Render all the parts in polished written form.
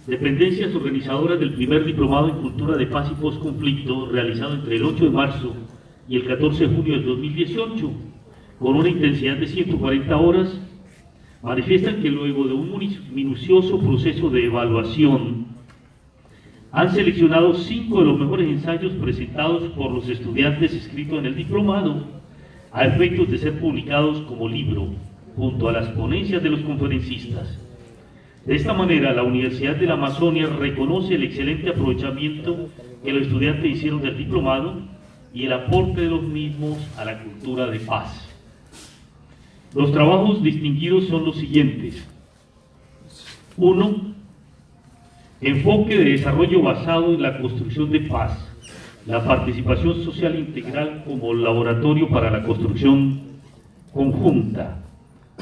dependencias organizadoras del primer diplomado en Cultura de Paz y Postconflicto, realizado entre el 8 de marzo y el 14 de junio de 2018, con una intensidad de 140 horas, manifiestan que luego de un minucioso proceso de evaluación, han seleccionado 5 de los mejores ensayos presentados por los estudiantes escritos en el diplomado, a efectos de ser publicados como libro, junto a las ponencias de los conferencistas. De esta manera, la Universidad de la Amazonia reconoce el excelente aprovechamiento que los estudiantes hicieron del diplomado y el aporte de los mismos a la cultura de paz. Los trabajos distinguidos son los siguientes. 1. Enfoque de desarrollo basado en la construcción de paz, la participación social integral como laboratorio para la construcción conjunta.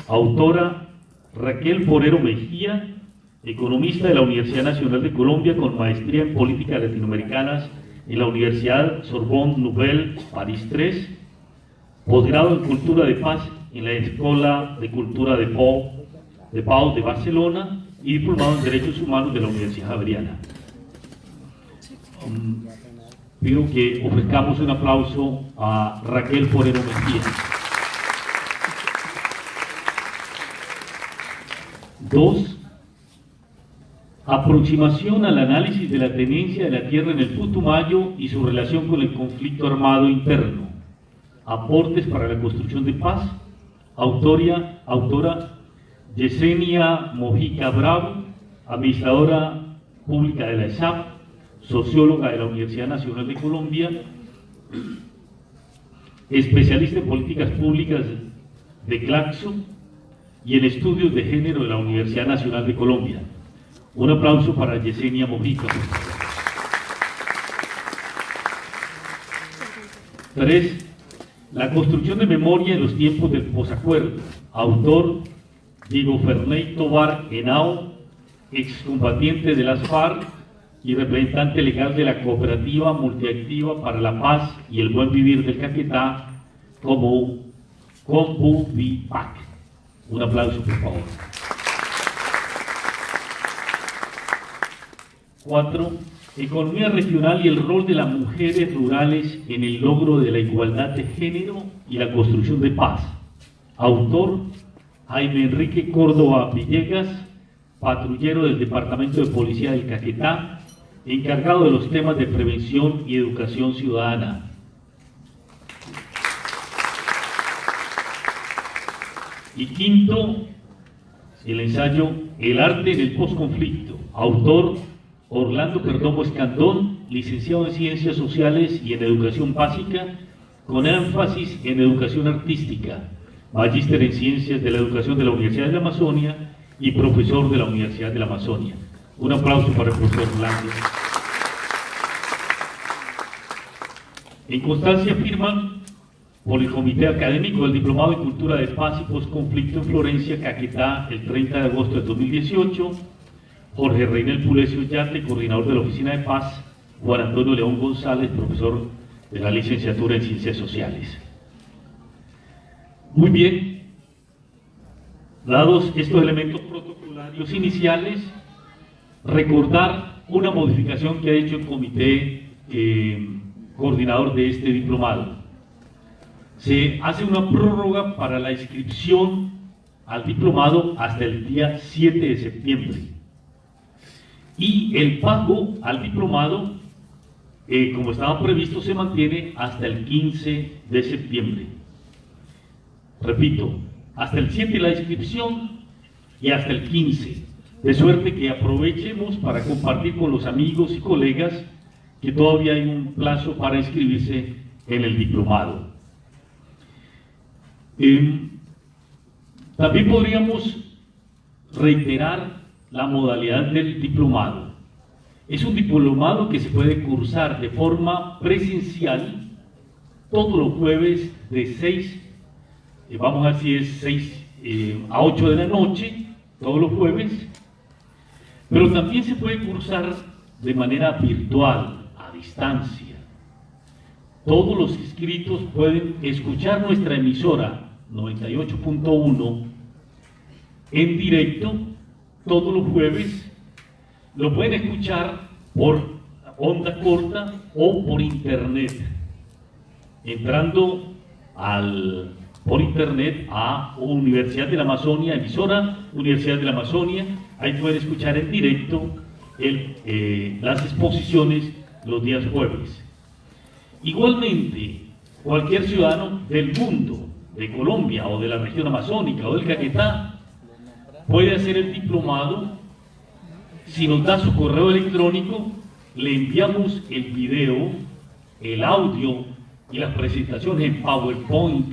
Autora Raquel Forero Mejía, economista de la Universidad Nacional de Colombia con maestría en políticas latinoamericanas en la Universidad Sorbonne Nouvelle París 3, posgrado en Cultura de Paz en la Escuela de Cultura de Pau de Barcelona y diplomado en Derechos Humanos de la Universidad Javeriana. Pido que ofrezcamos un aplauso a Raquel Forero Mejía. 2. Aproximación al análisis de la tenencia de la tierra en el Putumayo y su relación con el conflicto armado interno. Aportes para la construcción de paz. Autora Yesenia Mojica Bravo, administradora pública de la ESAP, socióloga de la Universidad Nacional de Colombia, especialista en políticas públicas de Claxo y en estudios de género de la Universidad Nacional de Colombia. Un aplauso para Yesenia Mojica. 3. La construcción de memoria en los tiempos del posacuerdo. Autor Diego Ferney Tobar Henao, excombatiente de las FARC y representante legal de la Cooperativa Multiactiva para la Paz y el Buen Vivir del Caquetá, como COMBU-VIPAC. Un aplauso, por favor. 4. Economía regional y el rol de las mujeres rurales en el logro de la igualdad de género y la construcción de paz. Autor Jaime Enrique Córdoba Villegas, patrullero del Departamento de Policía del Caquetá, encargado de los temas de prevención y educación ciudadana. Y 5, el ensayo El arte en el posconflicto. Autor Orlando Perdomo Escandón, licenciado en Ciencias Sociales y en Educación Básica, con énfasis en Educación Artística, magíster en Ciencias de la Educación de la Universidad de la Amazonia y profesor de la Universidad de la Amazonia. Un aplauso para el profesor Orlando. En constancia firman por el Comité Académico del Diplomado en Cultura de Paz y Postconflicto en Florencia, Caquetá, el 30 de agosto de 2018, Jorge Reinel Pulecio Yate, coordinador de la Oficina de Paz, Juan Antonio León González, profesor de la licenciatura en Ciencias Sociales. Muy bien, dados estos elementos protocolarios iniciales, recordar una modificación que ha hecho el comité coordinador de este diplomado. Se hace una prórroga para la inscripción al diplomado hasta el día 7 de septiembre. Y el pago al diplomado, como estaba previsto, se mantiene hasta el 15 de septiembre. Repito, hasta el 7 la inscripción y hasta el 15. De suerte que aprovechemos para compartir con los amigos y colegas que todavía hay un plazo para inscribirse en el diplomado. También podríamos reiterar la modalidad del diplomado. Es un diplomado que se puede cursar de forma presencial todos los jueves de 6, vamos a ver si es 6 a 8 de la noche, todos los jueves, pero también se puede cursar de manera virtual, a distancia. Todos los inscritos pueden escuchar nuestra emisora 98.1 en directo todos los jueves, Lo pueden escuchar por onda corta o por internet, entrando por internet a Universidad de la Amazonia, emisora Universidad de la Amazonia. Ahí pueden escuchar en directo las exposiciones los días jueves. Igualmente, cualquier ciudadano del mundo, de Colombia o de la región amazónica o del Caquetá, puede hacer el diplomado. Si nos da su correo electrónico, le enviamos el video, el audio y las presentaciones en PowerPoint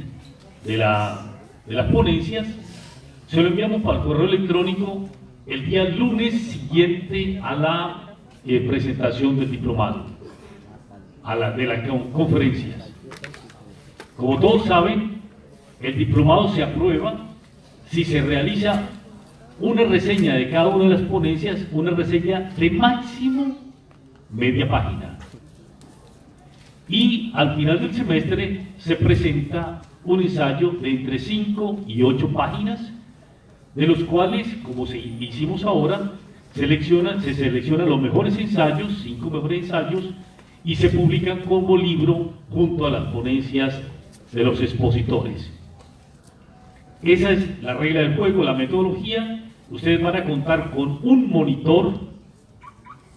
de las ponencias. Se lo enviamos para el correo electrónico el día lunes siguiente a la presentación del diplomado, de las conferencias. Como todos saben, el diplomado se aprueba si se realiza una reseña de cada una de las ponencias, una reseña de máximo media página. Y al final del semestre se presenta un ensayo de entre 5 y 8 páginas, de los cuales, como hicimos ahora, se seleccionan los mejores ensayos, 5 mejores ensayos, y se publican como libro junto a las ponencias de los expositores. Esa es la regla del juego, la metodología. Ustedes van a contar con un monitor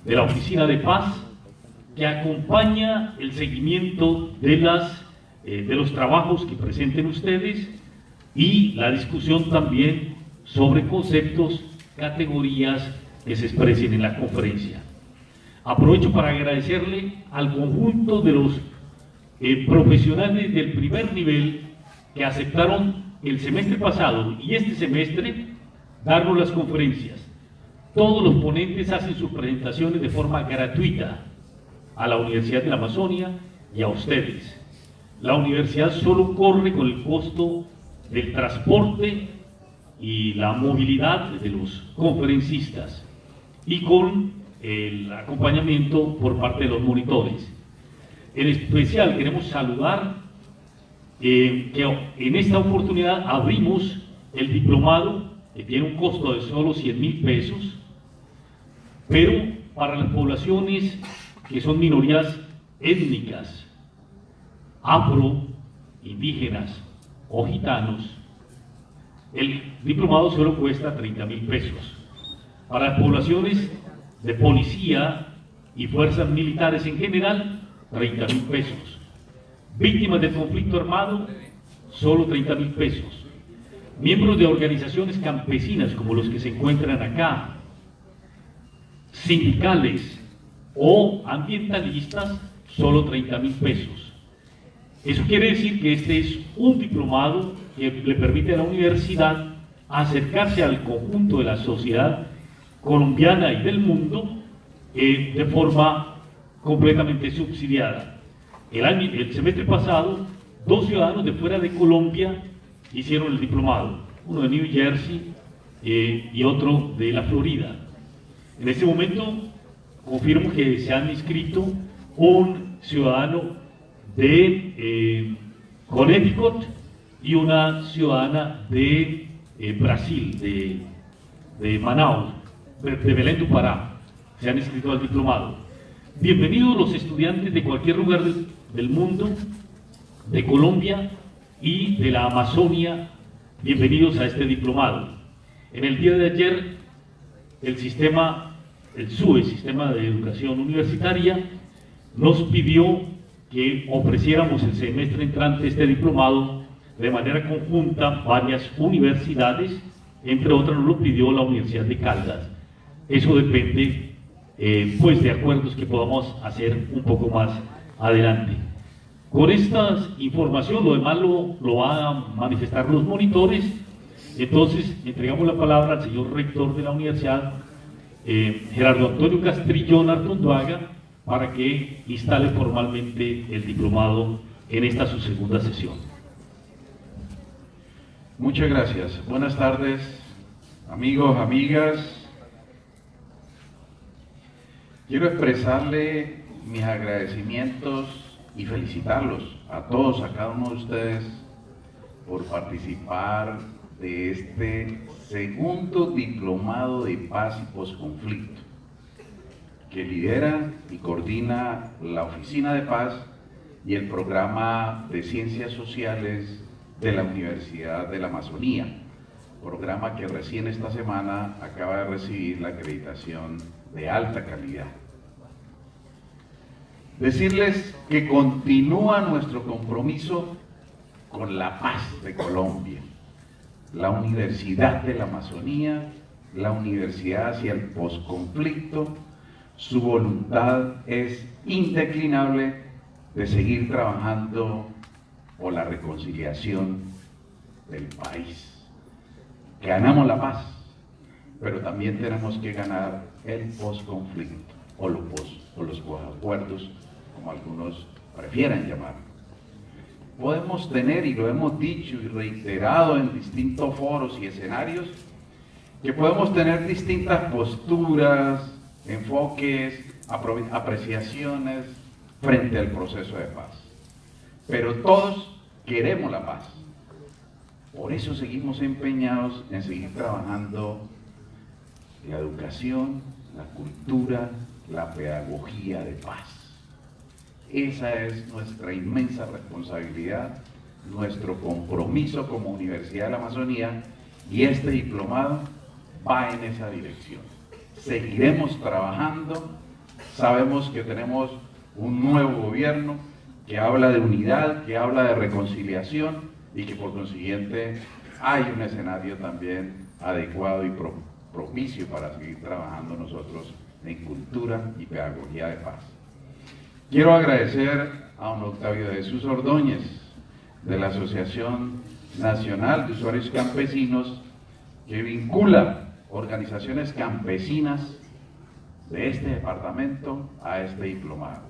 de la Oficina de Paz que acompaña el seguimiento de los trabajos que presenten ustedes y la discusión también sobre conceptos, categorías que se expresen en la conferencia. Aprovecho para agradecerle al conjunto de los profesionales del primer nivel que aceptaron el semestre pasado y este semestre darnos las conferencias. Todos los ponentes hacen sus presentaciones de forma gratuita a la Universidad de la Amazonia y a ustedes. La universidad solo corre con el costo del transporte y la movilidad de los conferencistas y con el acompañamiento por parte de los monitores. En especial queremos saludar que en esta oportunidad abrimos el diplomado que tiene un costo de solo 100.000 pesos, pero para las poblaciones que son minorías étnicas, afro, indígenas o gitanos, el diplomado solo cuesta 30.000 pesos. Para las poblaciones de policía y fuerzas militares en general, 30.000 pesos. Víctimas del conflicto armado, solo 30.000 pesos. Miembros de organizaciones campesinas como los que se encuentran acá, sindicales o ambientalistas, solo 30.000 pesos. Eso quiere decir que este es un diplomado que le permite a la universidad acercarse al conjunto de la sociedad colombiana y del mundo de forma completamente subsidiada. El semestre pasado, 2 ciudadanos de fuera de Colombia hicieron el diplomado, uno de New Jersey y otro de la Florida. En este momento confirmo que se han inscrito un ciudadano de Connecticut y una ciudadana de Brasil, de Manaus, de Belém do Pará. Se han inscrito al diplomado. Bienvenidos los estudiantes de cualquier lugar del mundo, de Colombia y de la Amazonia, bienvenidos a este diplomado. En el día de ayer, el SUE, Sistema de Educación Universitaria, nos pidió que ofreciéramos el semestre entrante este diplomado de manera conjunta varias universidades, entre otras nos lo pidió la Universidad de Caldas. Eso depende pues de acuerdos que podamos hacer un poco más adelante. Con esta información, lo demás lo van a manifestar los monitores. Entonces entregamos la palabra al señor rector de la universidad, Gerardo Antonio Castrillón Artonduaga, para que instale formalmente el diplomado en esta su segunda sesión. Muchas gracias. Buenas tardes, amigos, amigas. Quiero expresarle mis agradecimientos y felicitarlos a todos, a cada uno de ustedes, por participar de este segundo diplomado de paz y posconflicto. que lidera y coordina la Oficina de Paz y el Programa de Ciencias Sociales de la Universidad de la Amazonía, programa que recién esta semana acaba de recibir la acreditación de alta calidad. Decirles que continúa nuestro compromiso con la paz de Colombia. La Universidad de la Amazonía, la universidad hacia el posconflicto, su voluntad es indeclinable de seguir trabajando por la reconciliación del país. Ganamos la paz, pero también tenemos que ganar el posconflicto o los acuerdos, como algunos prefieran llamarlo. Podemos tener, y lo hemos dicho y reiterado en distintos foros y escenarios, que podemos tener distintas posturas, enfoques, apreciaciones frente al proceso de paz. Pero todos queremos la paz. Por eso seguimos empeñados en seguir trabajando la educación, la cultura, la pedagogía de paz. Esa es nuestra inmensa responsabilidad, nuestro compromiso como Universidad de la Amazonía, y este diplomado va en esa dirección. Seguiremos trabajando, sabemos que tenemos un nuevo gobierno que habla de unidad, que habla de reconciliación y que por consiguiente hay un escenario también adecuado y propicio para seguir trabajando nosotros en cultura y pedagogía de paz. Quiero agradecer a don Octavio de Jesús Ordóñez, de la Asociación Nacional de Usuarios Campesinos, que vincula organizaciones campesinas de este departamento a este diplomado.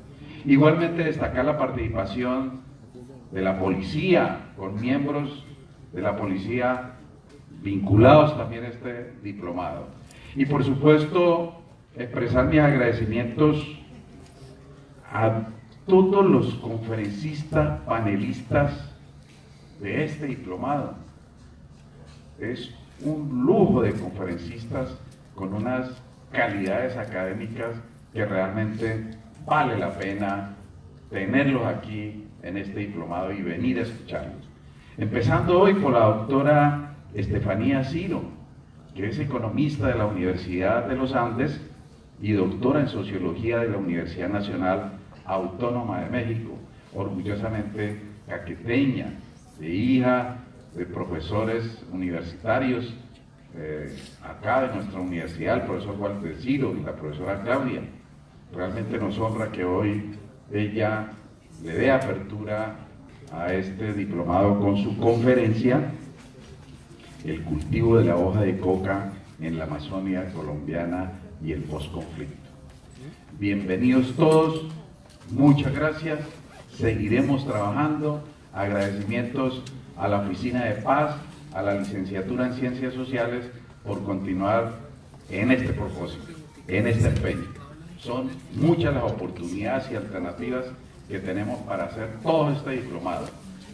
Igualmente destacar la participación de la policía, con miembros de la policía vinculados también a este diplomado. Y por supuesto, expresar mis agradecimientos a todos los conferencistas, panelistas de este diplomado. Es un lujo de conferencistas con unas calidades académicas que realmente vale la pena tenerlos aquí en este diplomado y venir a escucharlos. Empezando hoy por la doctora Estefanía Ciro, que es economista de la Universidad de los Andes y doctora en Sociología de la Universidad Nacional Autónoma de México, orgullosamente caqueteña, de hija de profesores universitarios acá de nuestra universidad, el profesor Walter Ciro y la profesora Claudia. Realmente nos honra que hoy ella le dé apertura a este diplomado con su conferencia, El cultivo de la hoja de coca en la Amazonía colombiana y el posconflicto. Bienvenidos todos, muchas gracias, seguiremos trabajando. Agradecimientos a la Oficina de Paz, a la Licenciatura en Ciencias Sociales por continuar en este propósito, en este empeño. Son muchas las oportunidades y alternativas que tenemos para hacer todo este diplomado.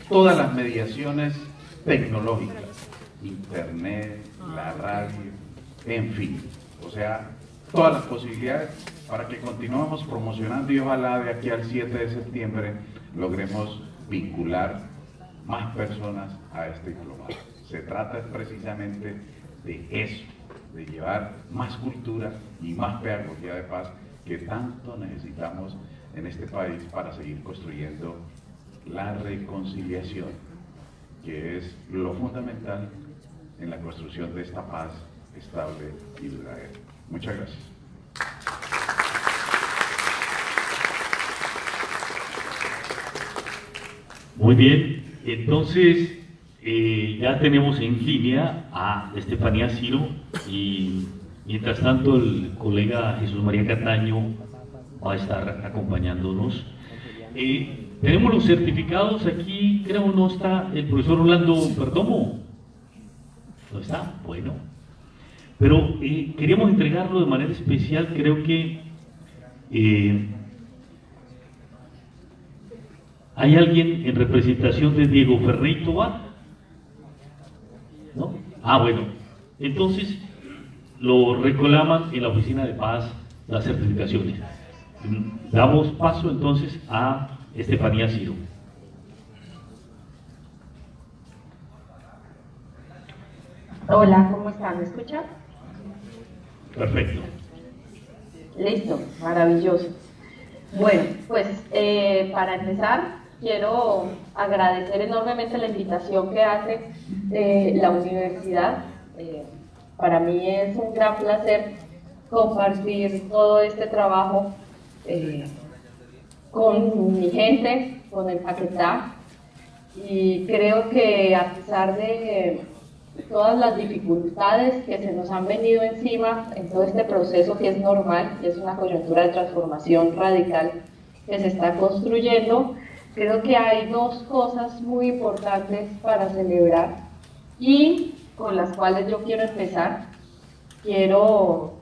Todas las mediaciones tecnológicas, internet, la radio, en fin. O sea, todas las posibilidades para que continuemos promocionando y ojalá de aquí al 7 de septiembre logremos vincular más personas a este diplomado. Se trata precisamente de eso, de llevar más cultura y más pedagogía de paz que tanto necesitamos en este país para seguir construyendo la reconciliación, que es lo fundamental en la construcción de esta paz estable y duradera. Muchas gracias. Muy bien, entonces ya tenemos en línea a Estefanía Ciro y mientras tanto el colega Jesús María Cataño va a estar acompañándonos. Tenemos los certificados aquí, creo no está el profesor Orlando Perdomo. ¿No está? Bueno. Pero queríamos entregarlo de manera especial, creo que ¿hay alguien en representación de Diego Ferrey Tobar? ¿No? Ah, bueno. Entonces lo reclaman en la Oficina de Paz las certificaciones. Damos paso entonces a Estefanía Ciro. Hola, ¿cómo están? ¿Me escuchan? Perfecto. Listo, maravilloso. Bueno, pues para empezar, quiero agradecer enormemente la invitación que hace la universidad. Para mí es un gran placer compartir todo este trabajo con mi gente, con el Caquetá, y creo que a pesar de todas las dificultades que se nos han venido encima en todo este proceso, que es normal, que es una coyuntura de transformación radical que se está construyendo, creo que hay dos cosas muy importantes para celebrar y con las cuales yo quiero empezar. Quiero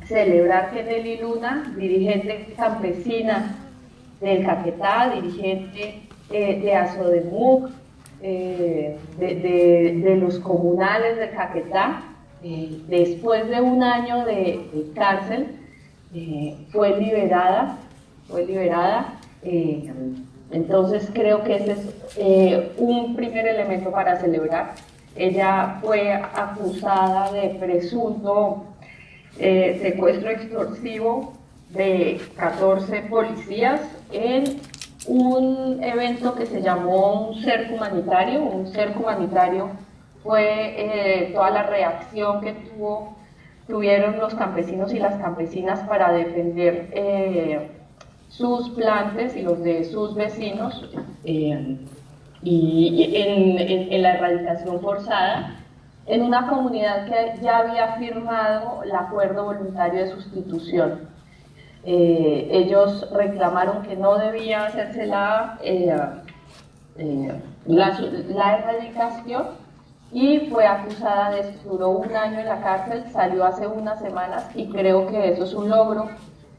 celebrar que Nelly Luna, dirigente campesina del Caquetá, dirigente de ASODEMUC, de los comunales de Caquetá, después de un año de cárcel, fue liberada. Entonces creo que ese es un primer elemento para celebrar. Ella fue acusada de presunto secuestro extorsivo de 14 policías en un evento que se llamó un cerco humanitario. Un cerco humanitario fue toda la reacción que tuvieron los campesinos y las campesinas para defender sus plantes y los de sus vecinos y en la erradicación forzada en una comunidad que ya había firmado el acuerdo voluntario de sustitución. Ellos reclamaron que no debía hacerse la erradicación y fue acusada de eso. Duró un año en la cárcel, salió hace unas semanas y creo que eso es un logro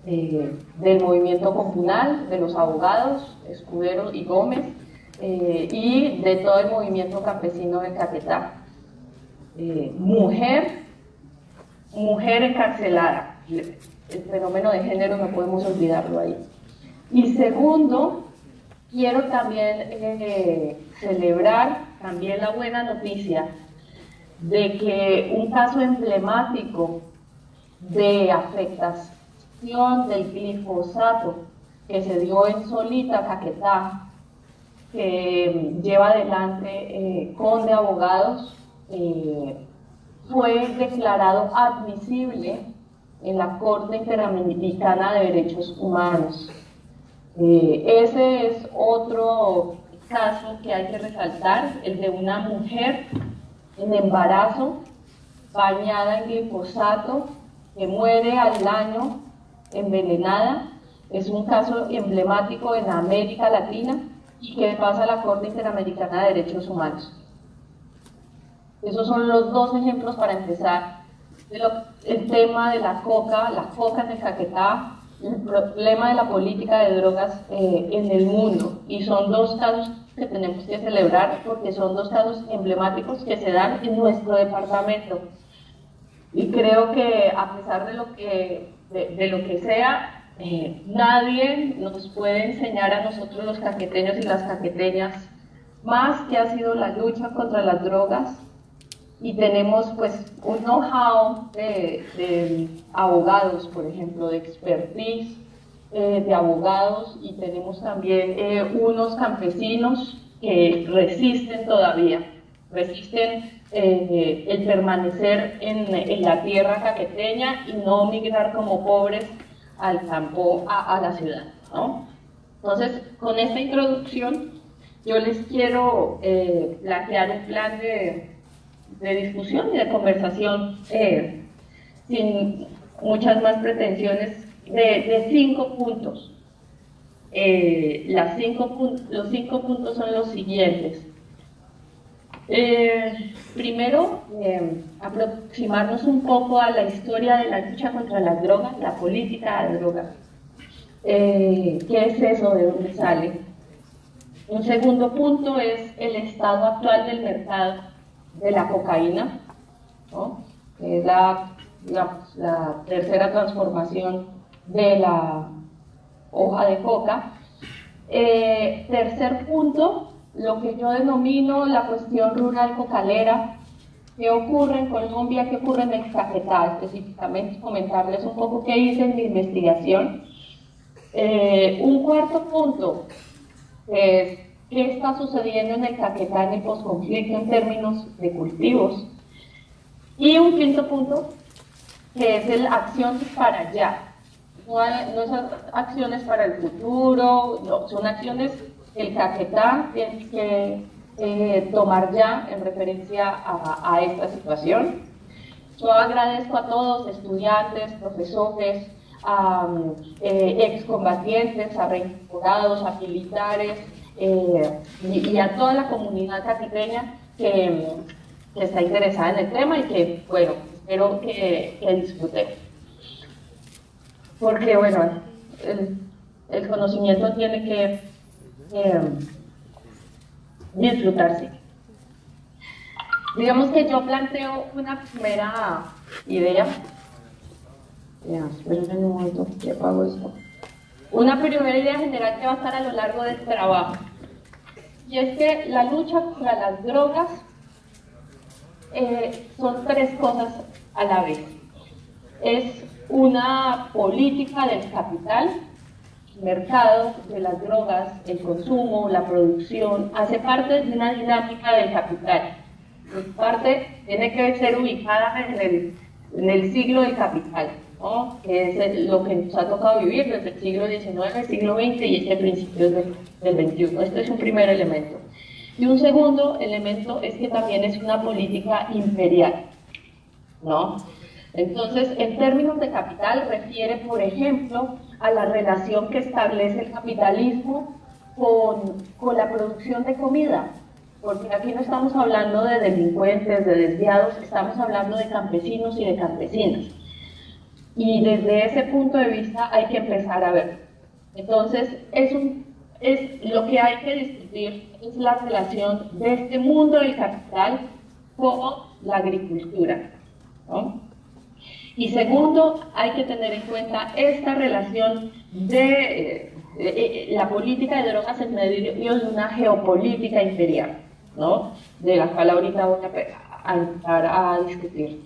del movimiento comunal, de los abogados, Escudero y Gómez, y de todo el movimiento campesino del Caquetá. Mujer encarcelada. El fenómeno de género no podemos olvidarlo ahí. Y segundo, quiero también celebrar también la buena noticia de que un caso emblemático de afectación del glifosato que se dio en Solita, Caquetá, que lleva adelante Conde Abogados, fue declarado admisible en la Corte Interamericana de Derechos Humanos. Ese es otro caso que hay que resaltar, el de una mujer en embarazo, bañada en glifosato, que muere al año envenenada. Es un caso emblemático en América Latina y que pasa a la Corte Interamericana de Derechos Humanos. Esos son los dos ejemplos para empezar. El tema de la coca en el Caquetá, el problema de la política de drogas en el mundo. Y son dos casos que tenemos que celebrar porque son dos casos emblemáticos que se dan en nuestro departamento. Y creo que a pesar de lo que sea, nadie nos puede enseñar a nosotros los caqueteños y las caqueteñas más que ha sido la lucha contra las drogas. Y tenemos pues un know-how de abogados, por ejemplo, de expertise de abogados, y tenemos también unos campesinos que resisten todavía, resisten el permanecer en la tierra caqueteña y no migrar como pobres al campo, a la ciudad, ¿no? Entonces, con esta introducción, yo les quiero plantear un plan de discusión y de conversación sin muchas más pretensiones de 5 puntos. Los 5 puntos son los siguientes. Primero, aproximarnos un poco a la historia de la lucha contra las drogas, la política de drogas. ¿Qué es eso? ¿De dónde sale? Un segundo punto es el estado actual del mercado de la cocaína, ¿no? Que es la digamos, la tercera transformación de la hoja de coca. Tercer punto, lo que yo denomino la cuestión rural cocalera. ¿Qué ocurre en Colombia? ¿Qué ocurre en el Caquetá? Específicamente comentarles un poco qué hice en mi investigación. Un cuarto punto es qué está sucediendo en el Caquetá en el posconflicto en términos de cultivos. Y un quinto punto que es el acción para allá. No son acciones para el futuro, no, son acciones que el Caquetá tiene que tomar ya en referencia a esta situación. Yo agradezco a todos, estudiantes, profesores, a excombatientes, a reincorporados, a militares y a toda la comunidad caqueteña que está interesada en el tema y que, bueno, espero que disfruten. Porque, bueno, el conocimiento tiene que disfrutarse. Digamos que yo planteo una primera idea. Esperen un momento, que apago esto. Una primera idea general que va a estar a lo largo del trabajo. Y es que la lucha contra las drogas son tres cosas a la vez. Es una política del capital, mercado de las drogas, el consumo, la producción, hace parte de una dinámica del capital. Tiene que ser ubicada en el siglo del capital, ¿no? Que es lo que nos ha tocado vivir desde el siglo XIX, el siglo XX y este principio del XXI. Este es un primer elemento. Y un segundo elemento es que también es una política imperial, ¿no? Entonces, en términos de capital, refiere, por ejemplo, a la relación que establece el capitalismo con la producción de comida, porque aquí no estamos hablando de delincuentes, de desviados, estamos hablando de campesinos y de campesinas. Y desde ese punto de vista hay que empezar a ver. Entonces, lo que hay que discutir es la relación de este mundo del capital con la agricultura, ¿no? Y segundo, hay que tener en cuenta esta relación de la política de drogas en medio de una geopolítica imperial, ¿no? De la cual ahorita voy a entrar a discutir.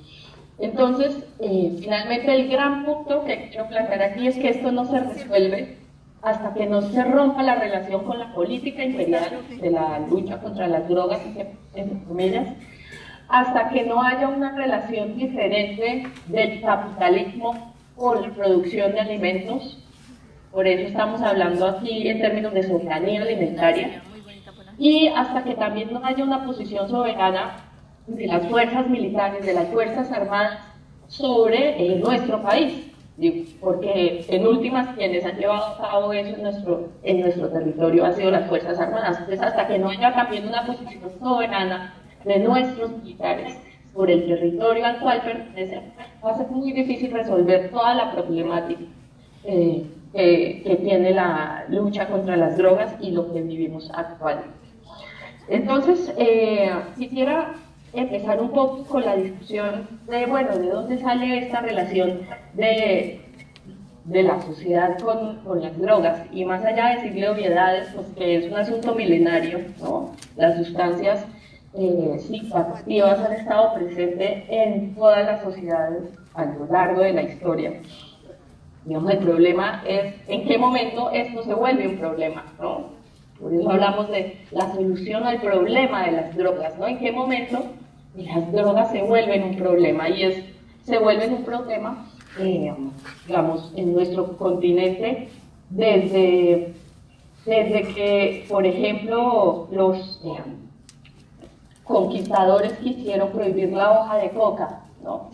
Entonces, finalmente el gran punto que quiero plantear aquí es que esto no se resuelve hasta que no se rompa la relación con la política imperial de la lucha contra las drogas, entre comillas, hasta que no haya una relación diferente del capitalismo con la producción de alimentos. Por eso estamos hablando aquí en términos de soberanía alimentaria. Y hasta que también no haya una posición soberana de las fuerzas militares, de las fuerzas armadas sobre nuestro país. Porque en últimas quienes han llevado a cabo eso en nuestro territorio han sido las fuerzas armadas. Entonces hasta que no haya también una posición soberana de nuestros militares sobre el territorio al cual pertenecen, va a ser muy difícil resolver toda la problemática que tiene la lucha contra las drogas y lo que vivimos actualmente. Entonces, quisiera empezar un poco con la discusión de, bueno, de dónde sale esta relación de la sociedad con las drogas, y más allá de decirle obviedades, pues que es un asunto milenario, ¿no? Las sustancias psicoactivas han estado presentes en todas las sociedades a lo largo de la historia. Digamos, el problema es en qué momento esto se vuelve un problema, ¿no? Por eso hablamos de la solución al problema de las drogas, ¿no? En qué momento las drogas se vuelven un problema, y se vuelven un problema, digamos, en nuestro continente desde que, por ejemplo, los conquistadores quisieron prohibir la hoja de coca, ¿no?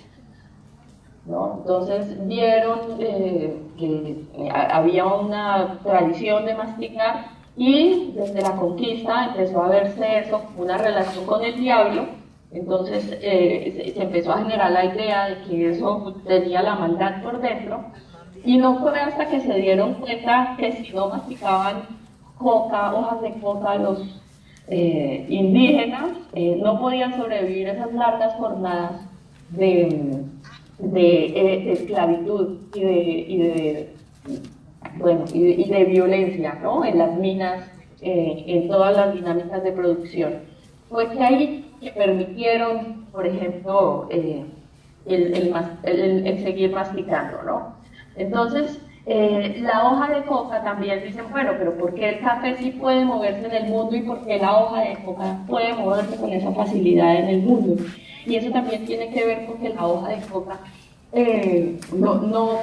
Entonces vieron que había una tradición de masticar, y desde la conquista empezó a verse eso como una relación con el diablo. Entonces se empezó a generar la idea de que eso tenía la maldad por dentro, y no fue hasta que se dieron cuenta que si no masticaban hojas de coca, los indígenas no podían sobrevivir esas largas jornadas de de esclavitud y de violencia, ¿no? En las minas, en todas las dinámicas de producción. Fue que ahí que permitieron, por ejemplo, el seguir masticando, ¿no? Entonces, la hoja de coca también dicen, bueno, pero ¿por qué el café sí puede moverse en el mundo y por qué la hoja de coca puede moverse con esa facilidad en el mundo? Y eso también tiene que ver con que la hoja de coca no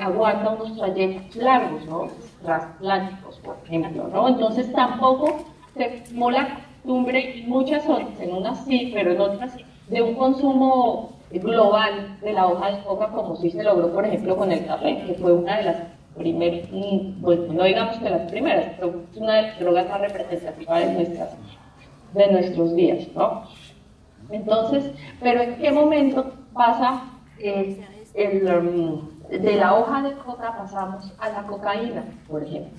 aguanta unos trayectos largos, ¿no? Transatlánticos, por ejemplo, ¿no? Entonces tampoco se formó la costumbre, y muchas otras, en unas sí, pero en otras sí, de un consumo global de la hoja de coca, como sí se logró, por ejemplo, con el café, que fue una de las primeras, pues no digamos que las primeras, pero es una de las drogas más representativas de nuestros días, ¿no? Entonces, pero ¿en qué momento pasa de la hoja de coca pasamos a la cocaína, por ejemplo?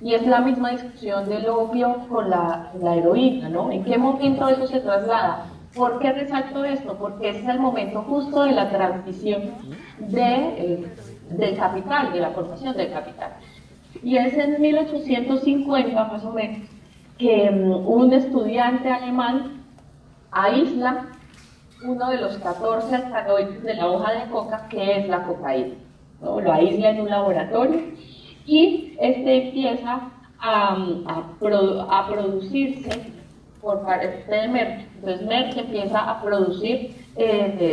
Y es la misma discusión del opio con la heroína, ¿no? ¿En qué momento eso se traslada? ¿Por qué resalto esto? Porque ese es el momento justo de la transición del capital, de la formación del capital. Y es en 1850, más o menos, que un estudiante alemán aísla uno de los 14 alcaloides de la hoja de coca, que es la cocaína, ¿no? Lo aísla en un laboratorio y este empieza a producirse por parte de Merck. Entonces Merck empieza a producir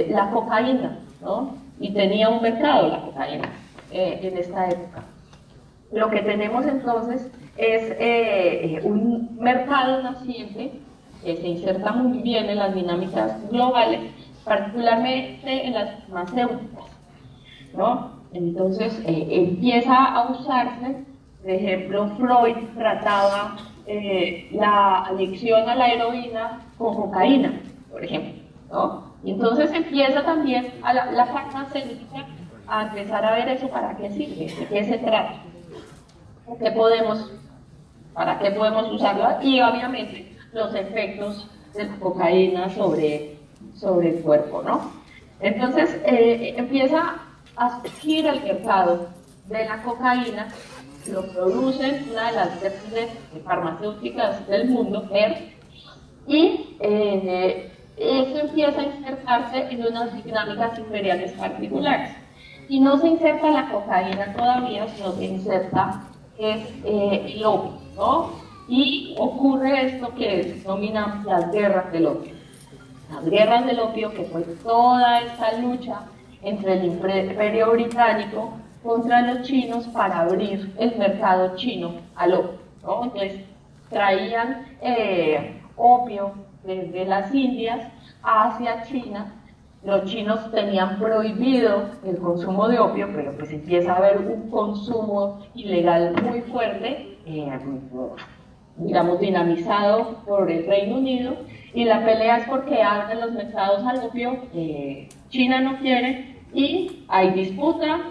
la cocaína, ¿no? Y tenía un mercado la cocaína en esta época. Lo que tenemos entonces es un mercado naciente que se inserta muy bien en las dinámicas globales, particularmente en las farmacéuticas, ¿no? Entonces empieza a usarse, por ejemplo, Freud trataba la adicción a la heroína con cocaína, por ejemplo, ¿no? Y entonces empieza también la farmacéutica a empezar a ver eso, para qué sirve, de qué se trata, para qué podemos usarla, y obviamente los efectos de la cocaína sobre el cuerpo, ¿no? Entonces empieza a surgir el mercado de la cocaína. Lo producen una de las grandes farmacéuticas del mundo, Merck, y eso empieza a insertarse en unas dinámicas imperiales particulares. Y no se inserta la cocaína todavía, sino que inserta el opio, ¿no? Y ocurre esto que se denomina las guerras del opio. Las guerras del opio, que fue toda esta lucha entre el Imperio Británico contra los chinos para abrir el mercado chino al opio, ¿no? Entonces traían opio desde las Indias hacia China. Los chinos tenían prohibido el consumo de opio, pero pues empieza a haber un consumo ilegal muy fuerte, digamos dinamizado por el Reino Unido, y la pelea es porque abren los mercados al opio. China no quiere, y hay disputa,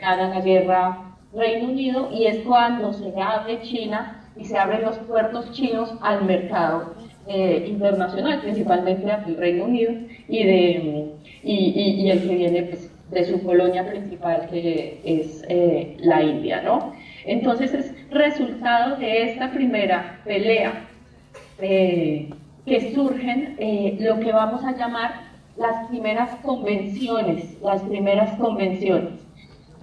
gana la guerra Reino Unido, y es cuando se abre China y se abren los puertos chinos al mercado internacional, principalmente del Reino Unido y el que viene pues, de su colonia principal, que es la India, ¿no? Entonces es resultado de esta primera pelea que surgen lo que vamos a llamar las primeras convenciones.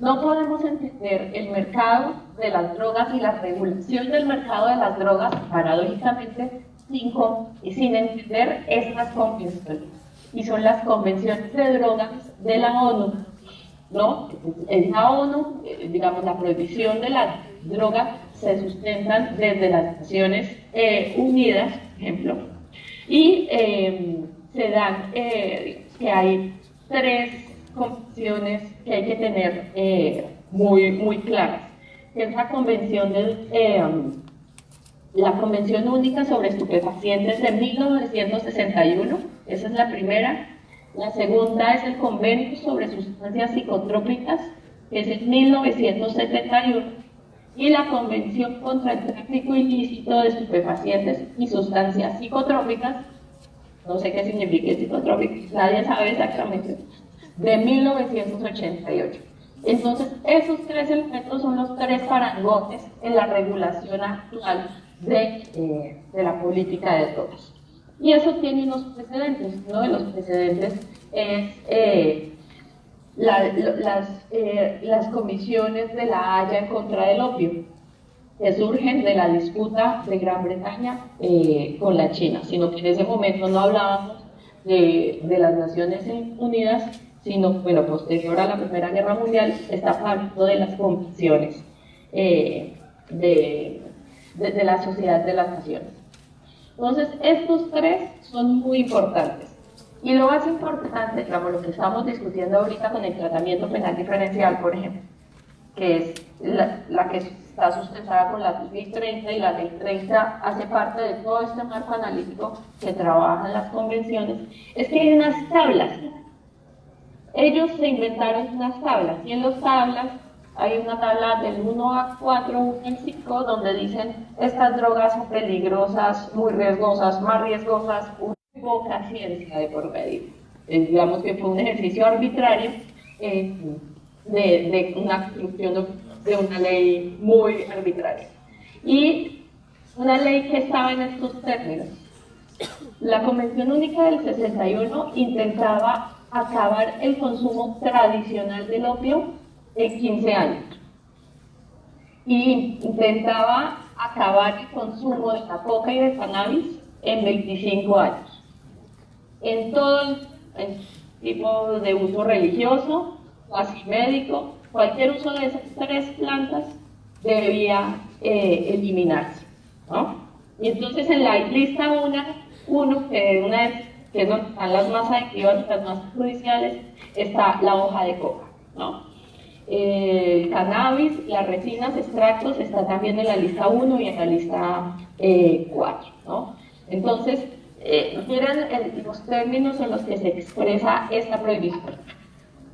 No podemos entender el mercado de las drogas y la regulación del mercado de las drogas, paradójicamente, sin entender estas convenciones. Y son las convenciones de drogas de la ONU, ¿no? En la ONU, digamos, la prohibición de las drogas se sustentan desde las Naciones Unidas, por ejemplo, y se dan que hay 3 convenciones que hay que tener muy claras, que es la convención la Convención Única sobre Estupefacientes de 1961, esa es la primera. La segunda es el Convenio sobre Sustancias Psicotrópicas, que es en 1971, y la Convención contra el Tráfico Ilícito de Estupefacientes y Sustancias Psicotrópicas. No sé qué significa psicotrópico, nadie sabe exactamente, de 1988. Entonces, esos 3 elementos son los 3 parangones en la regulación actual de la política de drogas. Y eso tiene unos precedentes. Uno de los precedentes es las comisiones de La Haya en contra del opio, que surgen de la disputa de Gran Bretaña con la China, sino que en ese momento no hablábamos de las Naciones Unidas, sino, bueno, posterior a la Primera Guerra Mundial, está hablando de las convenciones de la Sociedad de las Naciones. Entonces, estos 3 son muy importantes. Y lo más importante, digamos, lo que estamos discutiendo ahorita con el tratamiento penal diferencial, por ejemplo, que es la que está sustentada con la Ley 30, y la Ley 30 hace parte de todo este marco analítico que trabaja en las convenciones, es que hay unas tablas. Ellos se inventaron unas tablas, y en las tablas hay una tabla del 1 a 4, 1 y 5, donde dicen estas drogas son peligrosas, muy riesgosas, más riesgosas, poca ciencia de por medio. Digamos que fue un ejercicio arbitrario de una construcción de una ley muy arbitraria. Y una ley que estaba en estos términos. La Convención Única del 61 intentaba acabar el consumo tradicional del opio en 15 años. Y intentaba acabar el consumo de la coca y de cannabis en 25 años. En todo el tipo de uso religioso, cuasi médico, cualquier uso de esas 3 plantas debía eliminarse, ¿no? Y entonces en la lista 1, que es donde están las más adictivas, las más judiciales, está la hoja de coca, ¿no? El cannabis, las resinas, extractos, está también en la lista 1 y en la lista 4, ¿no? Entonces, miren los términos en los que se expresa esta prohibición.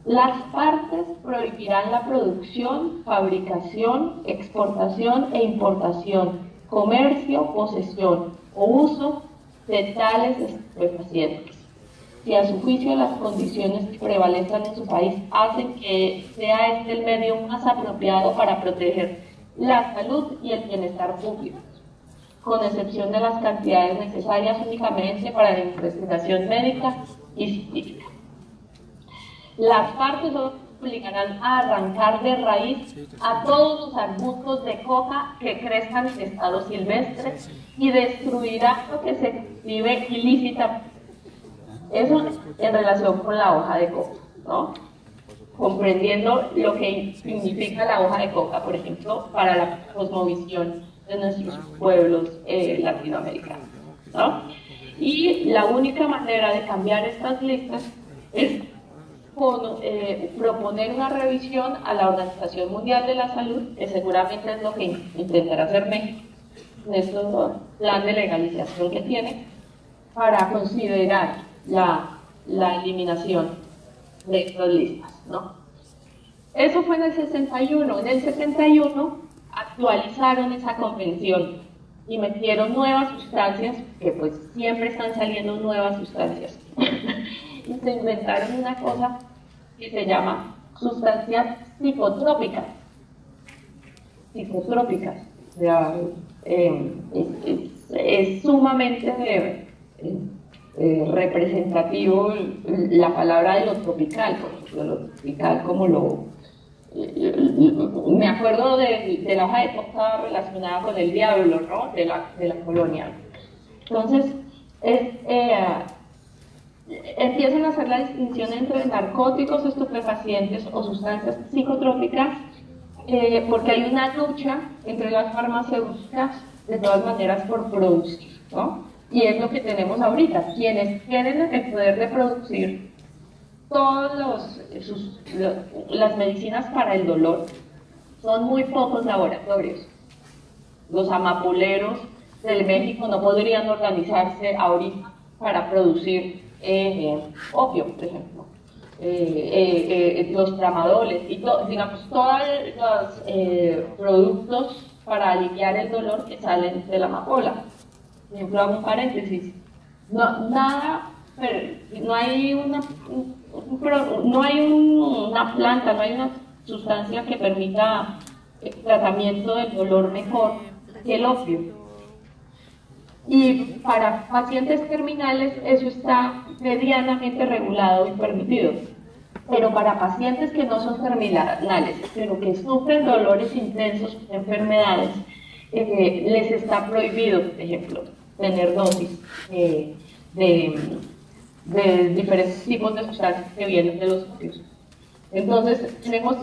Las partes prohibirán la producción, fabricación, exportación e importación, comercio, posesión o uso de tales estupefacientes. Si a su juicio las condiciones que prevalezcan en su país hacen que sea este el medio más apropiado para proteger la salud y el bienestar público, con excepción de las cantidades necesarias únicamente para la investigación médica y científica. Las partes obligarán a arrancar de raíz a todos los arbustos de coca que crezcan en estado silvestre y destruirán lo que se cultive ilícitamente. Eso en relación con la hoja de coca, ¿no? Comprendiendo lo que significa la hoja de coca, por ejemplo, para la cosmovisión de nuestros pueblos latinoamericanos, ¿no? Y la única manera de cambiar estas listas es proponer una revisión a la Organización Mundial de la Salud, que seguramente es lo que intentará hacer México en este plan de legalización que tiene, para considerar la eliminación de estas listas, ¿no? Eso fue en el 61. En el 71 actualizaron esa convención y metieron nuevas sustancias, que pues siempre están saliendo nuevas sustancias. Y se inventaron una cosa que se llama sustancias psicotrópicas. Psicotrópicas. O sea, es sumamente representativo la palabra de lo tropical, por ejemplo, lo tropical como lo... me acuerdo de la hoja de coca relacionada con el diablo, ¿no? de la colonia. Entonces, empiezan a hacer la distinción entre narcóticos, estupefacientes o sustancias psicotrópicas, porque hay una lucha entre las farmacéuticas, de todas maneras, por producir, ¿no? Y es lo que tenemos ahorita. Quienes tienen el poder de producir todas las medicinas para el dolor son muy pocos laboratorios. Los amapoleros del México no podrían organizarse ahorita para producir opio, por ejemplo. Los tramadoles y digamos todos los productos para aliviar el dolor que salen de la amapola. Por ejemplo, hago un paréntesis. No hay un no hay una planta, no hay una sustancia que permita el tratamiento del dolor mejor que el opio. Y para pacientes terminales eso está medianamente regulado y permitido. Pero para pacientes que no son terminales, pero que sufren dolores intensos, enfermedades, les está prohibido, por ejemplo, tener dosis de diferentes tipos de sustancias que vienen de los opios. Entonces, tenemos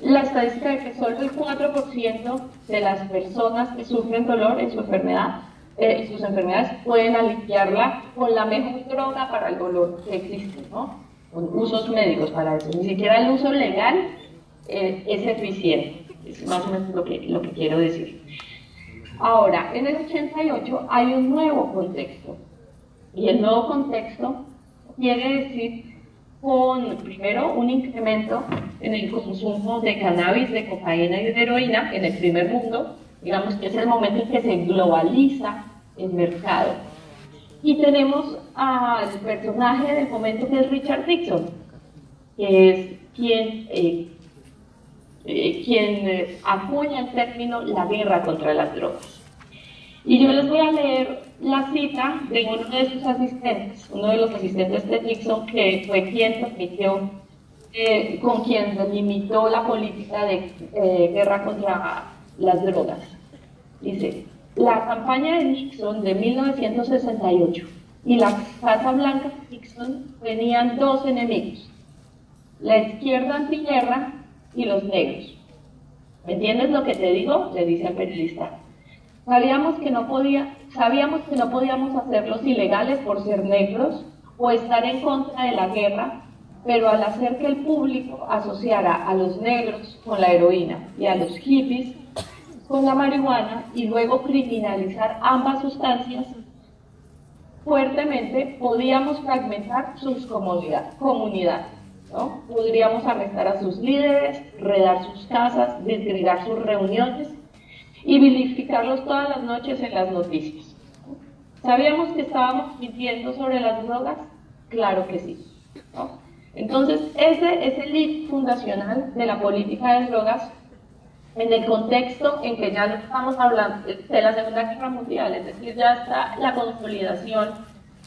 la estadística de que solo el 4% de las personas que sufren dolor en su enfermedad, sus enfermedades, pueden aliviarla con la mejor droga para el dolor que existe, ¿no? Con usos médicos para eso. Ni siquiera el uso legal es eficiente. Es más o menos lo que quiero decir. Ahora, en el 88 hay un nuevo contexto. Y el nuevo contexto quiere decir con, primero, un incremento en el consumo de cannabis, de cocaína y de heroína en el primer mundo. Digamos que es el momento en que se globaliza el mercado. Y tenemos al personaje del momento que es Richard Nixon, que es quien acuña el término la guerra contra las drogas. Y yo les voy a leer la cita de uno de sus asistentes, uno de los asistentes de Nixon, que fue quien permitió, con quien delimitó la política de guerra contra las drogas. Dice: la campaña de Nixon de 1968 y la Casa Blanca de Nixon tenían dos enemigos: la izquierda antiguerra y los negros. ¿Me entiendes lo que te digo?, le dice al periodista. Sabíamos que no podíamos hacerlos ilegales por ser negros o estar en contra de la guerra, pero al hacer que el público asociara a los negros con la heroína y a los hippies con la marihuana y luego criminalizar ambas sustancias fuertemente, podíamos fragmentar sus comunidades, ¿no? Podríamos arrestar a sus líderes, redar sus casas, desgregar sus reuniones y vilificarlos todas las noches en las noticias. ¿Sabíamos que estábamos mintiendo sobre las drogas? Claro que sí, ¿no? Entonces, ese es el lead fundacional de la política de drogas en el contexto en que ya no estamos hablando de la Segunda Guerra Mundial, es decir, ya está la consolidación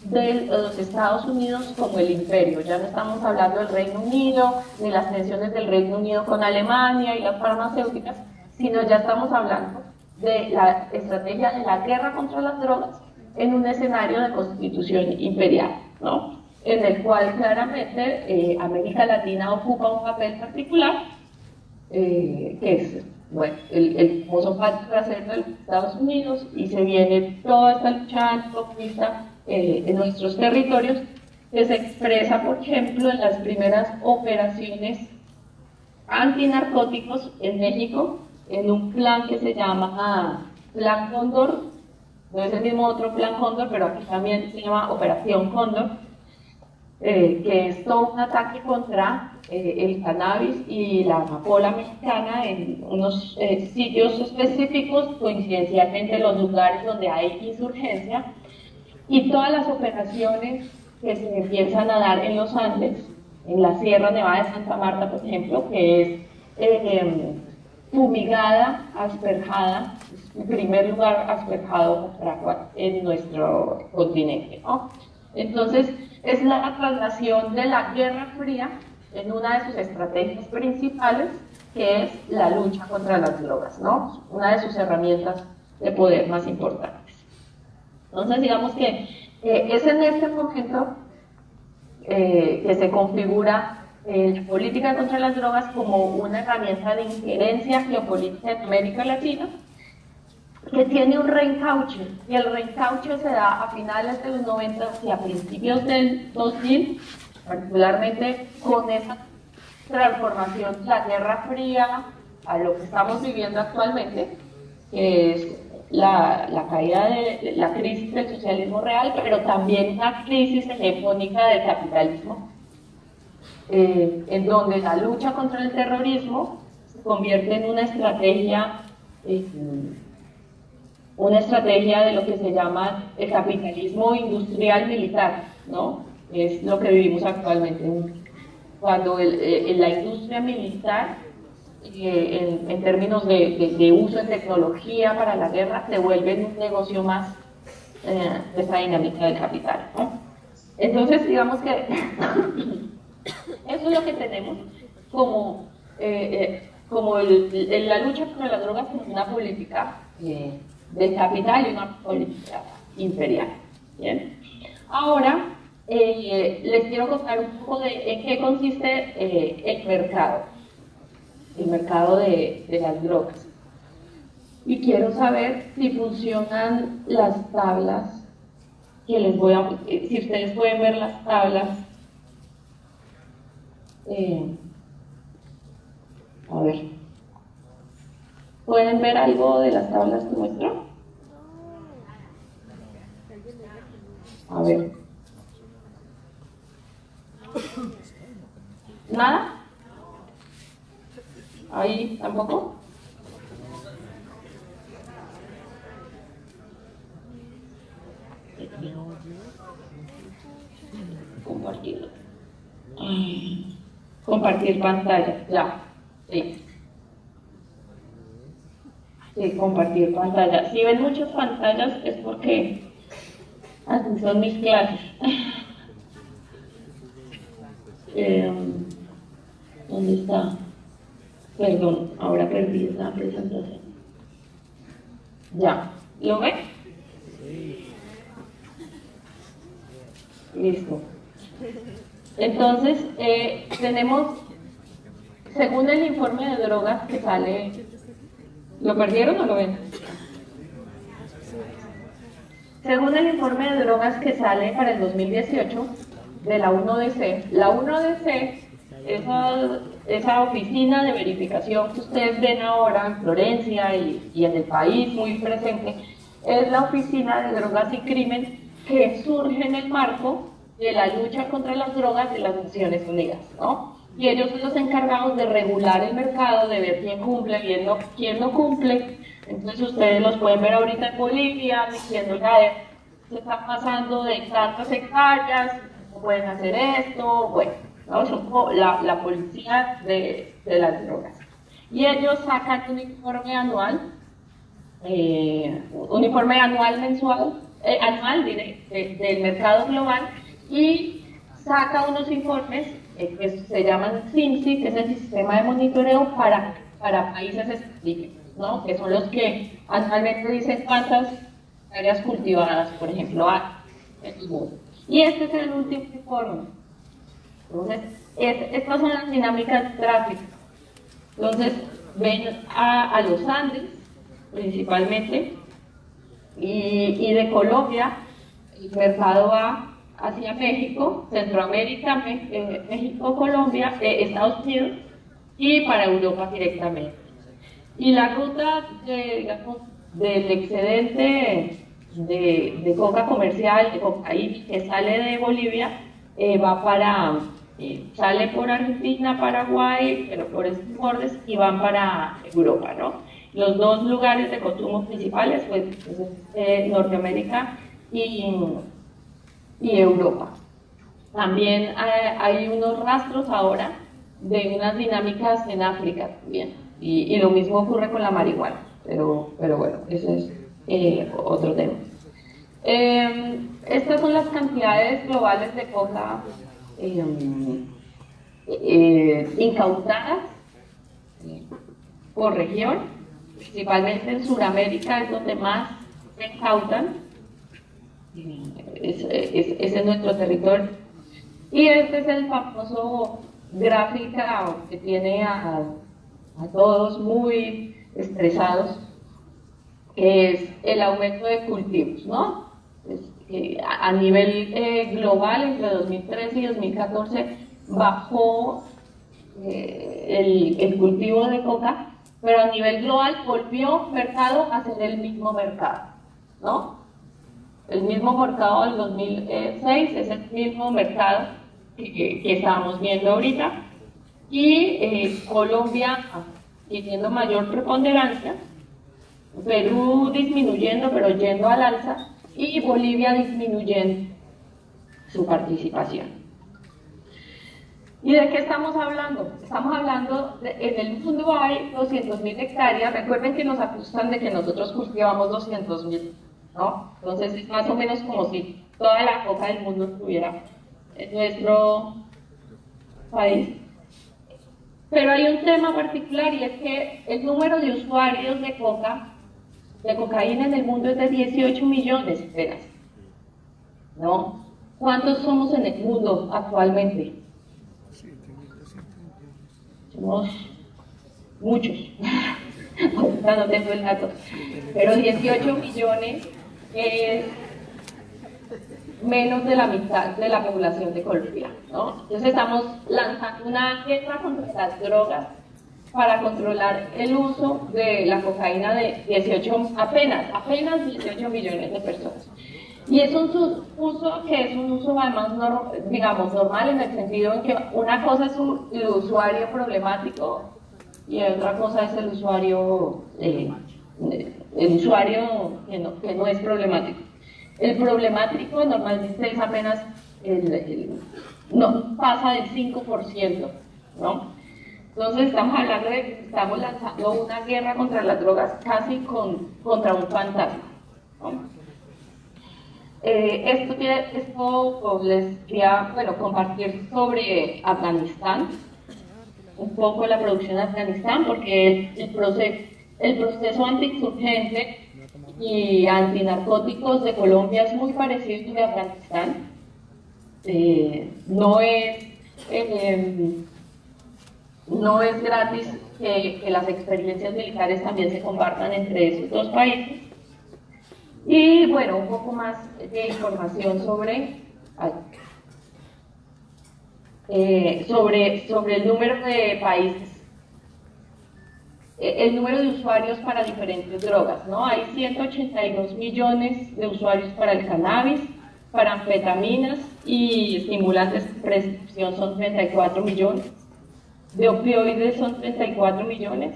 de los Estados Unidos como el imperio. Ya no estamos hablando del Reino Unido, ni las tensiones del Reino Unido con Alemania y las farmacéuticas, sino ya estamos hablando de la estrategia de la guerra contra las drogas en un escenario de constitución imperial, ¿no? En el cual claramente América Latina ocupa un papel particular, que es, bueno, el famoso pacto trasero de los Estados Unidos, y se viene toda esta lucha anticomunista en nuestros territorios, que se expresa, por ejemplo, en las primeras operaciones antinarcóticos en México, en un plan que se llama Plan Cóndor. No es el mismo otro Plan Cóndor, pero aquí también se llama Operación Cóndor, que es todo un ataque contra el cannabis y la amapola mexicana en unos sitios específicos, coincidencialmente los lugares donde hay insurgencia, y todas las operaciones que se empiezan a dar en los Andes, en la Sierra Nevada de Santa Marta, por ejemplo, que es fumigada, asperjada, en primer lugar asperjado en nuestro continente, ¿no? Entonces, es la traslación de la Guerra Fría en una de sus estrategias principales, que es la lucha contra las drogas, ¿no? Una de sus herramientas de poder más importantes. Entonces, digamos que es en este momento que se configura la política contra las drogas como una herramienta de injerencia geopolítica en América Latina, que tiene un reencauche, y el reencauche se da a finales de los 90 y a principios del 2000, particularmente con esa transformación de la Guerra Fría a lo que estamos viviendo actualmente, que es la caída de la crisis del socialismo real, pero también una crisis hegemónica del capitalismo, en donde la lucha contra el terrorismo se convierte en una estrategia de lo que se llama el capitalismo industrial militar, ¿no? Es lo que vivimos actualmente, cuando la industria militar, en términos de uso de tecnología para la guerra, se vuelve un negocio más de esa dinámica del capital, ¿no? Entonces, digamos que eso es lo que tenemos como la lucha contra las drogas como una política del capital y una política imperial. ¿Bien? Ahora, les quiero contar un poco de en qué consiste el mercado de las drogas. Y quiero saber si funcionan las tablas que les voy a... Si ustedes pueden ver las tablas. A ver. ¿Pueden ver algo de las tablas que muestro? A ver. ¿Nada? ¿Ahí tampoco? Compartirlo. Compartir pantalla, ya. Sí. Sí, compartir pantalla. Si ven muchas pantallas es porque así son mis clases. ¿Dónde está? Perdón, ahora perdí esa presentación. Ya, ¿lo ven? Listo. Entonces, tenemos, según el informe de drogas que sale, ¿lo perdieron o lo ven? Según el informe de drogas que sale para el 2018 de la 1DC, la 1DC, esa oficina de verificación que ustedes ven ahora en Florencia y en el país muy presente, es la oficina de drogas y crimen que surge en el marco de la lucha contra las drogas de las Naciones Unidas, ¿no? Y ellos son los encargados de regular el mercado, de ver quién cumple, quién no cumple. Entonces ustedes los pueden ver ahorita en Bolivia diciendo que se está pasando de tantas hectáreas, no pueden hacer esto, bueno, ¿no? Son como la policía de las drogas. Y ellos sacan un informe anual, mensual, anual del mercado global, y saca unos informes que se llaman SIMSI, que es el sistema de monitoreo para países específicos, ¿no? Que son los que anualmente dicen cuántas áreas cultivadas, por ejemplo, hay en el mundo. Y este es el último informe. Entonces, estas son las dinámicas de tráfico. Entonces, ven a los Andes, principalmente, y de Colombia, el mercado va hacia México, Centroamérica, México, Colombia, Estados Unidos, y para Europa directamente. Y la ruta del excedente de coca comercial, de cocaína, que sale de Bolivia, sale por Argentina, Paraguay, pero por estos bordes, y van para Europa, ¿no? Los dos lugares de consumo principales, pues, Norteamérica y Europa. También hay unos rastros ahora de unas dinámicas en África también, y lo mismo ocurre con la marihuana, pero bueno, ese es otro tema. Estas son las cantidades globales de coca incautadas por región, principalmente en Sudamérica es donde más se incautan. Ese es nuestro territorio. Y este es el famoso gráfica que tiene a todos muy estresados, que es el aumento de cultivos, ¿no? A nivel global, entre 2013 y 2014, bajó el cultivo de coca, pero a nivel global volvió mercado a ser el mismo mercado, ¿no? El mismo mercado del 2006 es el mismo mercado que estábamos viendo ahorita, y Colombia teniendo mayor preponderancia, Perú disminuyendo pero yendo al alza, y Bolivia disminuyendo su participación. ¿Y de qué estamos hablando? Estamos hablando, en el mundo hay 200.000 hectáreas, recuerden que nos acusan de que nosotros cultivamos 200.000, ¿no? Entonces es más o menos como si toda la coca del mundo estuviera en nuestro país. Pero hay un tema particular y es que el número de usuarios de cocaína en el mundo es de 18 millones apenas, ¿no? ¿Cuántos somos en el mundo actualmente? Somos muchos, ahorita no tengo el dato, pero 18 millones es menos de la mitad de la población de Colombia, ¿no? Entonces estamos lanzando una guerra contra las drogas para controlar el uso de la cocaína de apenas 18 millones de personas. Y es un uso que es un uso además, digamos, normal en el sentido en que una cosa es el usuario problemático y otra cosa es el usuario que no es problemático. El problemático normalmente es apenas, no pasa del 5%, ¿no? Entonces estamos hablando de que estamos lanzando una guerra contra las drogas casi contra un fantasma, ¿no? Esto les quería compartir sobre Afganistán, un poco la producción de Afganistán, porque el proceso antiinsurgente y antinarcóticos de Colombia es muy parecido al de Afganistán. No es gratis que las experiencias militares también se compartan entre esos dos países. Y bueno, un poco más de información sobre el número de países, el número de usuarios para diferentes drogas, ¿no? Hay 182 millones de usuarios para el cannabis, para anfetaminas y estimulantes de prescripción son 34 millones, de opioides son 34 millones,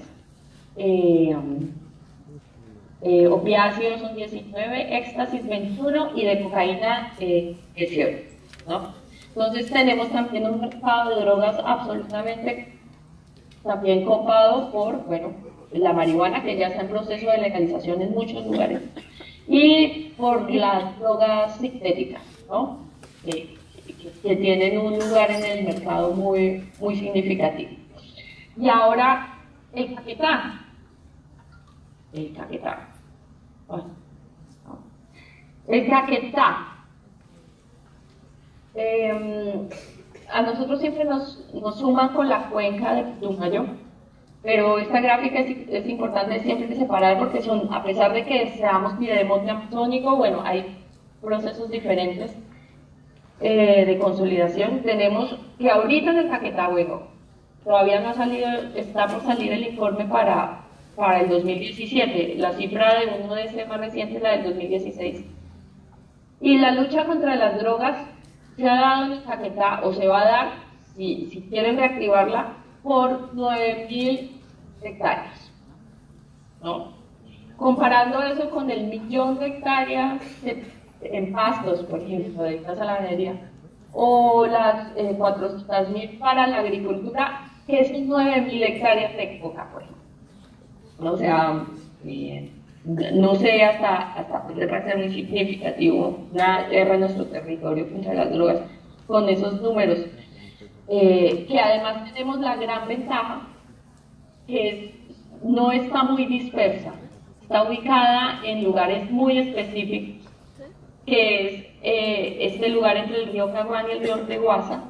opiáceos son 19, éxtasis 21 y de cocaína 18, ¿no? Entonces tenemos también un mercado de drogas absolutamente también copado por, la marihuana, que ya está en proceso de legalización en muchos lugares, y por las drogas sintéticas, ¿no? Que tienen un lugar en el mercado muy, muy significativo. Y ahora, el Caquetá. El Caquetá. A nosotros siempre nos suman con la cuenca de Putumayo, pero esta gráfica es importante siempre separar porque a pesar de que seamos de monte amazónico, hay procesos diferentes de consolidación. Tenemos que ahorita en el Caquetá, todavía no ha salido, está por salir el informe para el 2017, la cifra de uno de este más reciente es la del 2016. Y la lucha contra las drogas se ha dado en el Caquetá, o se va a dar, si quieren reactivarla, por 9.000 hectáreas, ¿no? Comparando eso con el 1.000.000 de hectáreas en pastos, por ejemplo, dedicadas a la ganadería, o las 400.000 para la agricultura, que es 9.000 hectáreas de coca, por ejemplo. O sea, no sé hasta dónde va a ser muy significativo una guerra en nuestro territorio contra las drogas con esos números, que además tenemos la gran ventaja que no está muy dispersa, está ubicada en lugares muy específicos, que es este lugar entre el río Caguán y el río Orteguaza,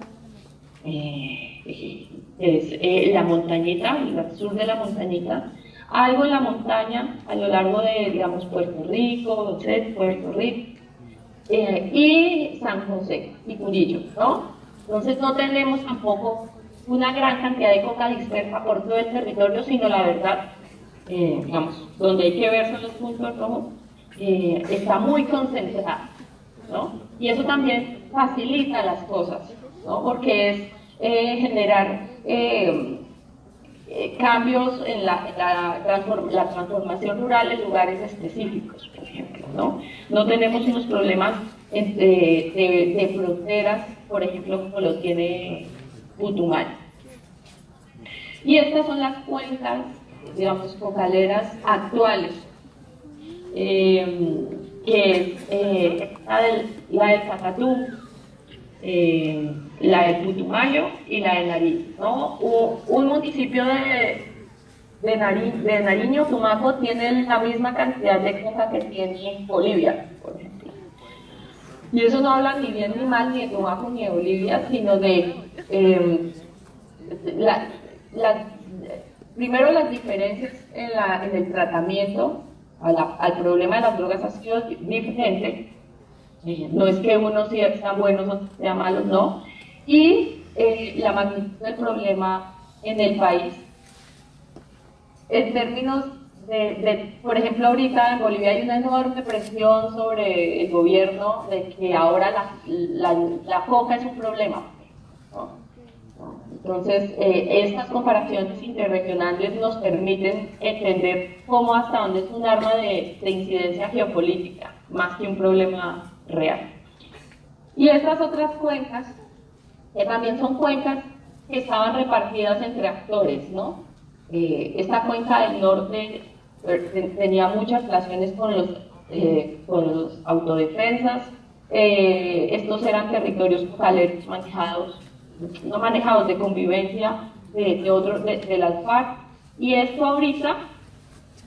es la montañita, el sur de la montañita, algo en la montaña a lo largo de, digamos, Puerto Rico, y San José y Curillo, ¿no? Entonces no tenemos tampoco una gran cantidad de coca dispersa por todo el territorio, sino la verdad, digamos, donde hay que ver son los puntos rojos, está muy concentrada, ¿no? Y eso también facilita las cosas, ¿no? Porque es generar cambios en la transformación rural en lugares específicos, por ejemplo, ¿no? No tenemos unos problemas de fronteras, por ejemplo, como los tiene Putumayo. Y estas son las cuencas, digamos, cocaleras actuales, que es la del Catatumbo, la del Putumayo y la de Nariño, ¿no? Un municipio de Nariño, Tumaco, tiene la misma cantidad de coca que tiene Bolivia, por ejemplo. Y eso no habla ni bien ni mal ni de Tumaco ni de Bolivia, sino de primero las diferencias en el tratamiento al problema de las drogas ha sido diferente. No es que unos sean buenos o sean malos, no. Y la magnitud del problema en el país. En términos por ejemplo, ahorita en Bolivia hay una enorme presión sobre el gobierno de que ahora la coca es un problema, ¿no? Entonces, estas comparaciones interregionales nos permiten entender cómo hasta dónde es un arma de incidencia geopolítica, más que un problema real. Y estas otras cuencas, que también son cuencas que estaban repartidas entre actores, ¿no? Esta cuenca del norte tenía muchas relaciones con los autodefensas. Estos eran territorios cocaleros no manejados de convivencia de las FARC, y esto ahorita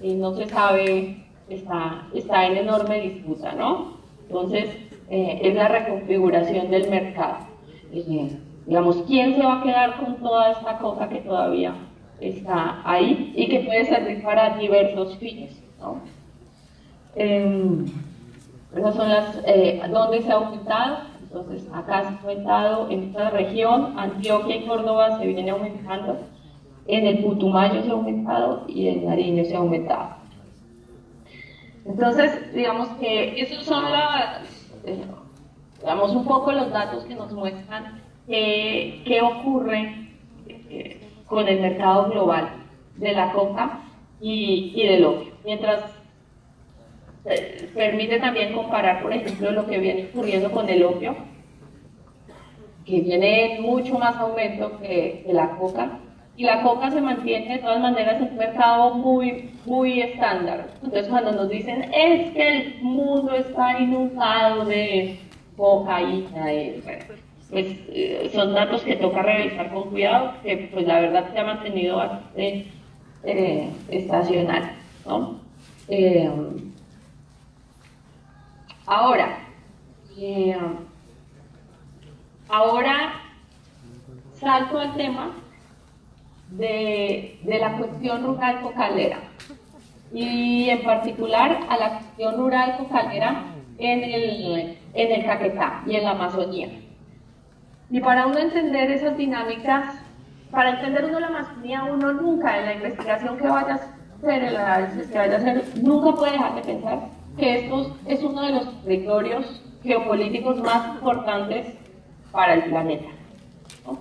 no se sabe, está en enorme disputa, ¿no? Entonces, es la reconfiguración del mercado. Digamos, ¿quién se va a quedar con toda esta coca que todavía está ahí y que puede servir para diversos fines, ¿no? Esas son las donde se ha aumentado. Entonces, acá se ha aumentado en esta región, Antioquia y Córdoba se vienen aumentando, en el Putumayo se ha aumentado y en Nariño se ha aumentado. Entonces, digamos que esos son digamos un poco los datos que nos muestran qué ocurre con el mercado global de la coca y del opio. Mientras permite también comparar, por ejemplo, lo que viene ocurriendo con el opio, que viene en mucho más aumento que la coca, y la coca se mantiene de todas maneras en un mercado muy, muy estándar. Entonces, cuando nos dicen es que el mundo está inundado de cocaína, pues son datos que toca revisar con cuidado, que pues la verdad se ha mantenido bastante estacional, ¿no? Ahora salto al tema de la cuestión rural cocalera, y en particular a la cuestión rural cocalera en el Caquetá y en la Amazonía. Y para uno entender esas dinámicas, para entender uno la Amazonía, uno nunca en la investigación que vaya a hacer, el análisis que vaya a hacer, nunca puede dejar de pensar que esto es uno de los territorios geopolíticos más importantes para el planeta, ¿no?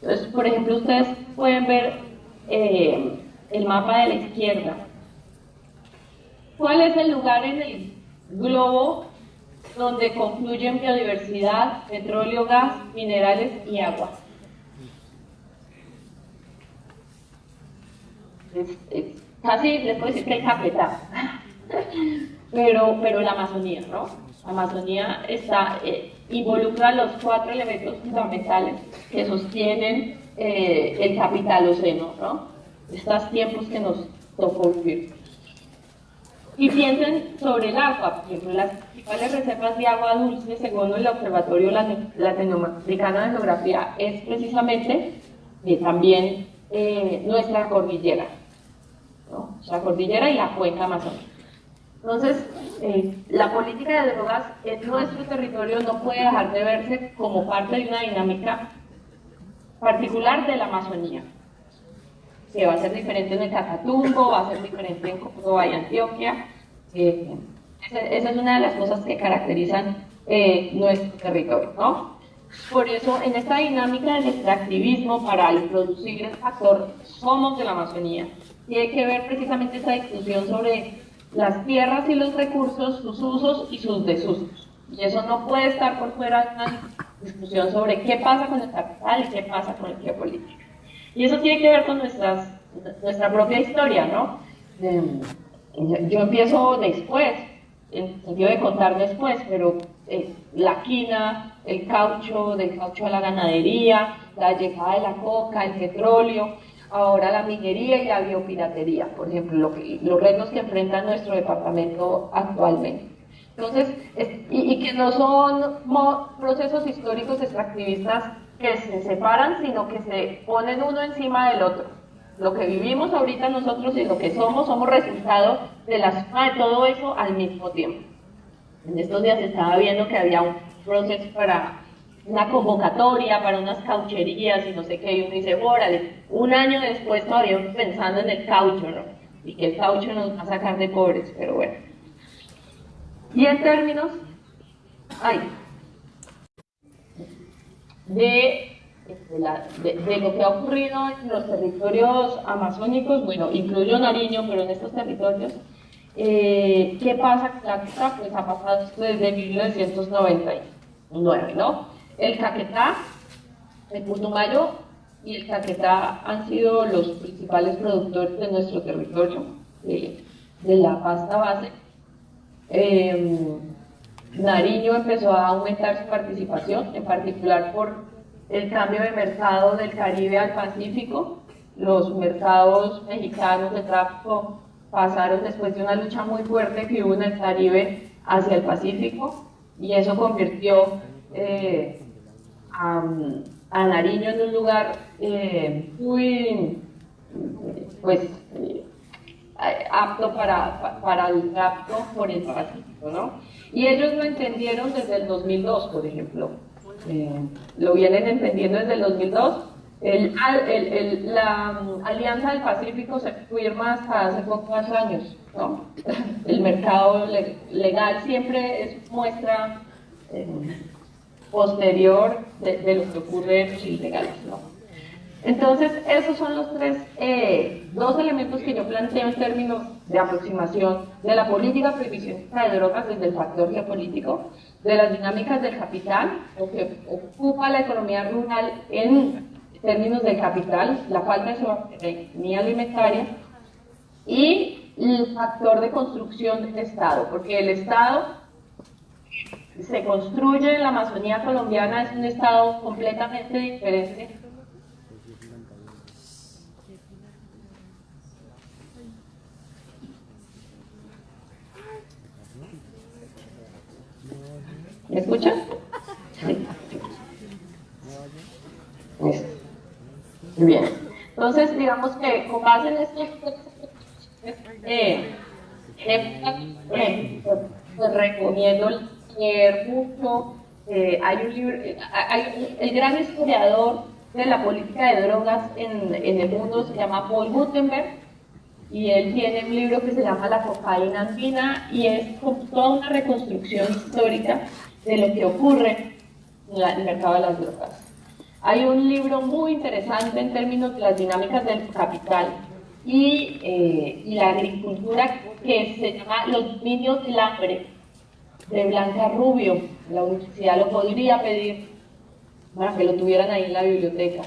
Entonces, por ejemplo, ustedes pueden ver el mapa de la izquierda. ¿Cuál es el lugar en el globo donde confluyen biodiversidad, petróleo, gas, minerales y agua? Casi les puedo decir que el Caquetá, pero la Amazonía, ¿no? La Amazonía involucra los 4 elementos fundamentales que sostienen el capitaloceno, ¿no? Estos tiempos que nos tocó vivir. Y piensen sobre el agua. Por ejemplo, las principales reservas de agua dulce, según el Observatorio Latinoamericano de Geografía, es precisamente también nuestra cordillera, ¿no? La cordillera y la cuenca amazónica. Entonces, la política de drogas en nuestro territorio no puede dejar de verse como parte de una dinámica particular de la Amazonía, que va a ser diferente en el Catatumbo, va a ser diferente en Córdoba y Antioquia. Esa es una de las cosas que caracterizan nuestro territorio, ¿no? Por eso, en esta dinámica del extractivismo para introducir el factor somos de la Amazonía, tiene que ver precisamente esta discusión sobre las tierras y los recursos, sus usos y sus desusos. Y eso no puede estar por fuera discusión sobre qué pasa con el capital y qué pasa con la geopolítica. Y eso tiene que ver con nuestra propia historia, ¿no? Yo empiezo después, en el sentido de contar después, pero la quina, el caucho, del caucho a la ganadería, la llegada de la coca, el petróleo, ahora la minería y la biopiratería, por ejemplo, los retos que enfrenta nuestro departamento actualmente. Entonces, y que no son procesos históricos extractivistas que se separan, sino que se ponen uno encima del otro. Lo que vivimos ahorita nosotros y lo que somos resultado de la suma de todo eso al mismo tiempo. En estos días estaba viendo que había un proceso para una convocatoria, para unas caucherías y no sé qué, y uno dice, órale, un año después todavía pensando en el caucho, ¿no? Y que el caucho nos va a sacar de pobres, pero bueno. Y en términos de lo que ha ocurrido en los territorios amazónicos, bueno, incluyo Nariño, pero en estos territorios, ¿qué pasa con la Caquetá? Pues ha pasado desde 1999, ¿no? El Caquetá, el Putumayo y el Caquetá han sido los principales productores de nuestro territorio, de la pasta base. Nariño empezó a aumentar su participación, en particular por el cambio de mercado del Caribe al Pacífico. Los mercados mexicanos de tráfico pasaron después de una lucha muy fuerte que hubo en el Caribe hacia el Pacífico, y eso convirtió a Nariño en un lugar muy apto para el tráfico por el Pacífico, ¿no? Y ellos lo entendieron desde el 2002, por ejemplo. Lo vienen entendiendo desde el 2002. La Alianza del Pacífico se firma hasta hace pocos años, ¿no? El mercado legal siempre es muestra posterior de lo que ocurre en los ilegales, ¿no? Entonces, esos son los dos elementos que yo planteo en términos de aproximación de la política prohibicionista de drogas desde el factor geopolítico, de las dinámicas del capital, lo que ocupa la economía rural en términos del capital, la falta de soberanía alimentaria, y el factor de construcción del Estado, porque el Estado se construye en la Amazonía colombiana, es un Estado completamente diferente. ¿Me escuchan? Sí. Bien. Entonces, digamos que con base en esto, pues recomiendo leer mucho. Hay un libro, el gran historiador de la política de drogas en el mundo se llama Paul Gutenberg, y él tiene un libro que se llama La cocaína andina, y es toda una reconstrucción histórica de lo que ocurre en el mercado de las drogas. Hay un libro muy interesante en términos de las dinámicas del capital y la agricultura, que se llama Los dominios del hambre, de Blanca Rubio. La universidad lo podría pedir para que lo tuvieran ahí en la biblioteca.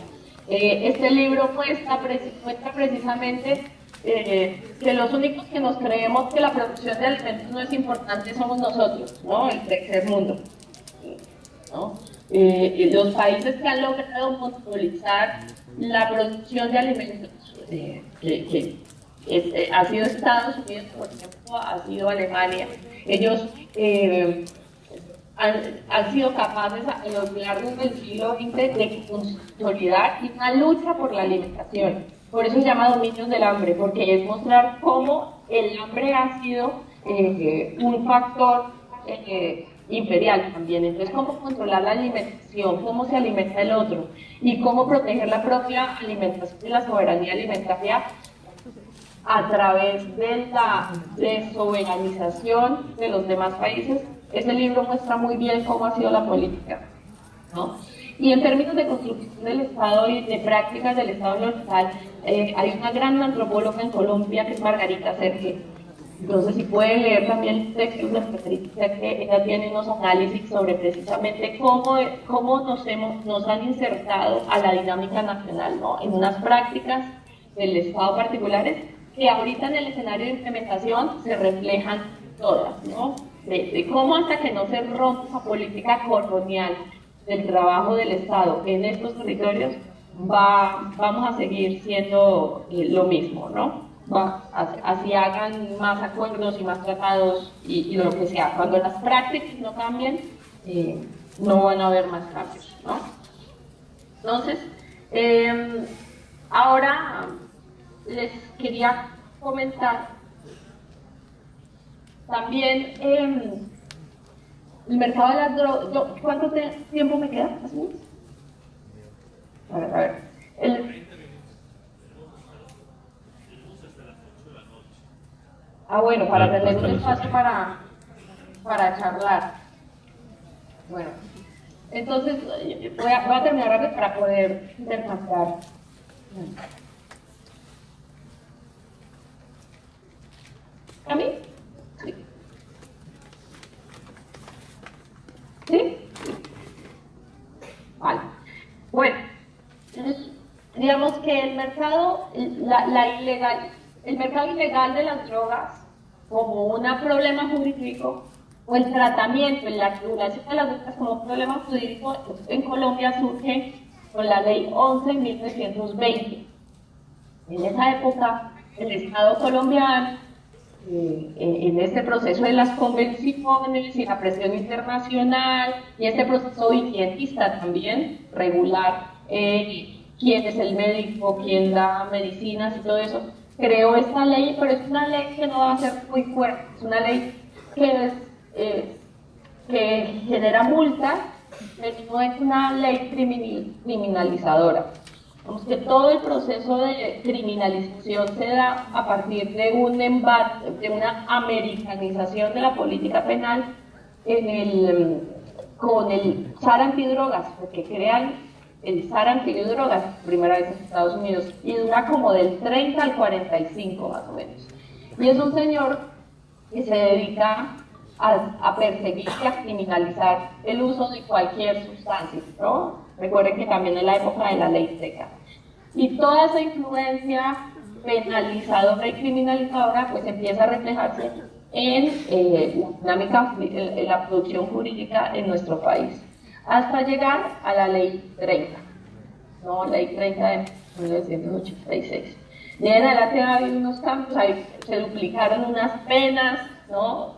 Este libro muestra precisamente que los únicos que nos creemos que la producción de alimentos no es importante somos nosotros, ¿no? El tercer mundo, ¿no? Los países que han logrado monopolizar la producción de alimentos, ha sido Estados Unidos, por ejemplo, ha sido Alemania. Ellos han sido capaces a lo largo del siglo XX de consolidar una lucha por la alimentación. Por eso se llama dominios del hambre, porque es mostrar cómo el hambre ha sido un factor imperial también. Entonces, cómo controlar la alimentación, cómo se alimenta el otro, y cómo proteger la propia alimentación y la soberanía alimentaria a través de la desoberanización de los demás países. Ese libro muestra muy bien cómo ha sido la política, ¿no? Y en términos de construcción del Estado y de prácticas del Estado local, hay una gran antropóloga en Colombia que es Margarita Sergio, Entonces, si pueden leer también textos de Patricia, que ella tiene unos análisis sobre precisamente cómo nos han insertado a la dinámica nacional, ¿no? En unas prácticas del Estado particulares que ahorita en el escenario de implementación se reflejan todas, ¿no? De cómo hasta que no se rompa esa política colonial del trabajo del Estado en estos territorios, vamos a seguir siendo lo mismo, ¿no? Así hagan más acuerdos y más tratados y lo que sea. Cuando las prácticas no cambien, no van a haber más cambios, ¿no? Entonces, ahora les quería comentar también el mercado de las drogas. ¿Cuánto tiempo me queda? ¿Así? A ver. Bueno, para tener un espacio para charlar. Bueno, entonces voy a terminar rápido para poder intercambiar. ¿A mí? Sí. ¿Sí? Vale. Bueno, digamos que el mercado, el mercado ilegal de las drogas como un problema jurídico, o el tratamiento, la regulación de las drogas como un problema jurídico en Colombia surge con la ley 11.1920. En esa época, el Estado colombiano, en este proceso de las convenciones y la presión internacional, y este proceso vigentista también, regular quién es el médico, quién da medicinas y todo eso, creó esta ley, pero es una ley que no va a ser muy fuerte, es una ley que genera multas, pero no es una ley criminalizadora. Vamos, que todo el proceso de criminalización se da a partir de un embate, de una americanización de la política penal con el SAR antidrogas, porque crean el SAR antidrogas primera vez en Estados Unidos y dura como del 30 al 45 más o menos. Y es un señor que se dedica a perseguir y a criminalizar el uso de cualquier sustancia, ¿no? Recuerden que también en la época de la ley seca. Y toda esa influencia penalizadora y criminalizadora pues empieza a reflejarse en la dinámica, en la producción jurídica en nuestro país, hasta llegar a la ley 30, ¿no? Ley 30 de 1986. De en adelante ha habido unos cambios, se duplicaron unas penas, ¿no?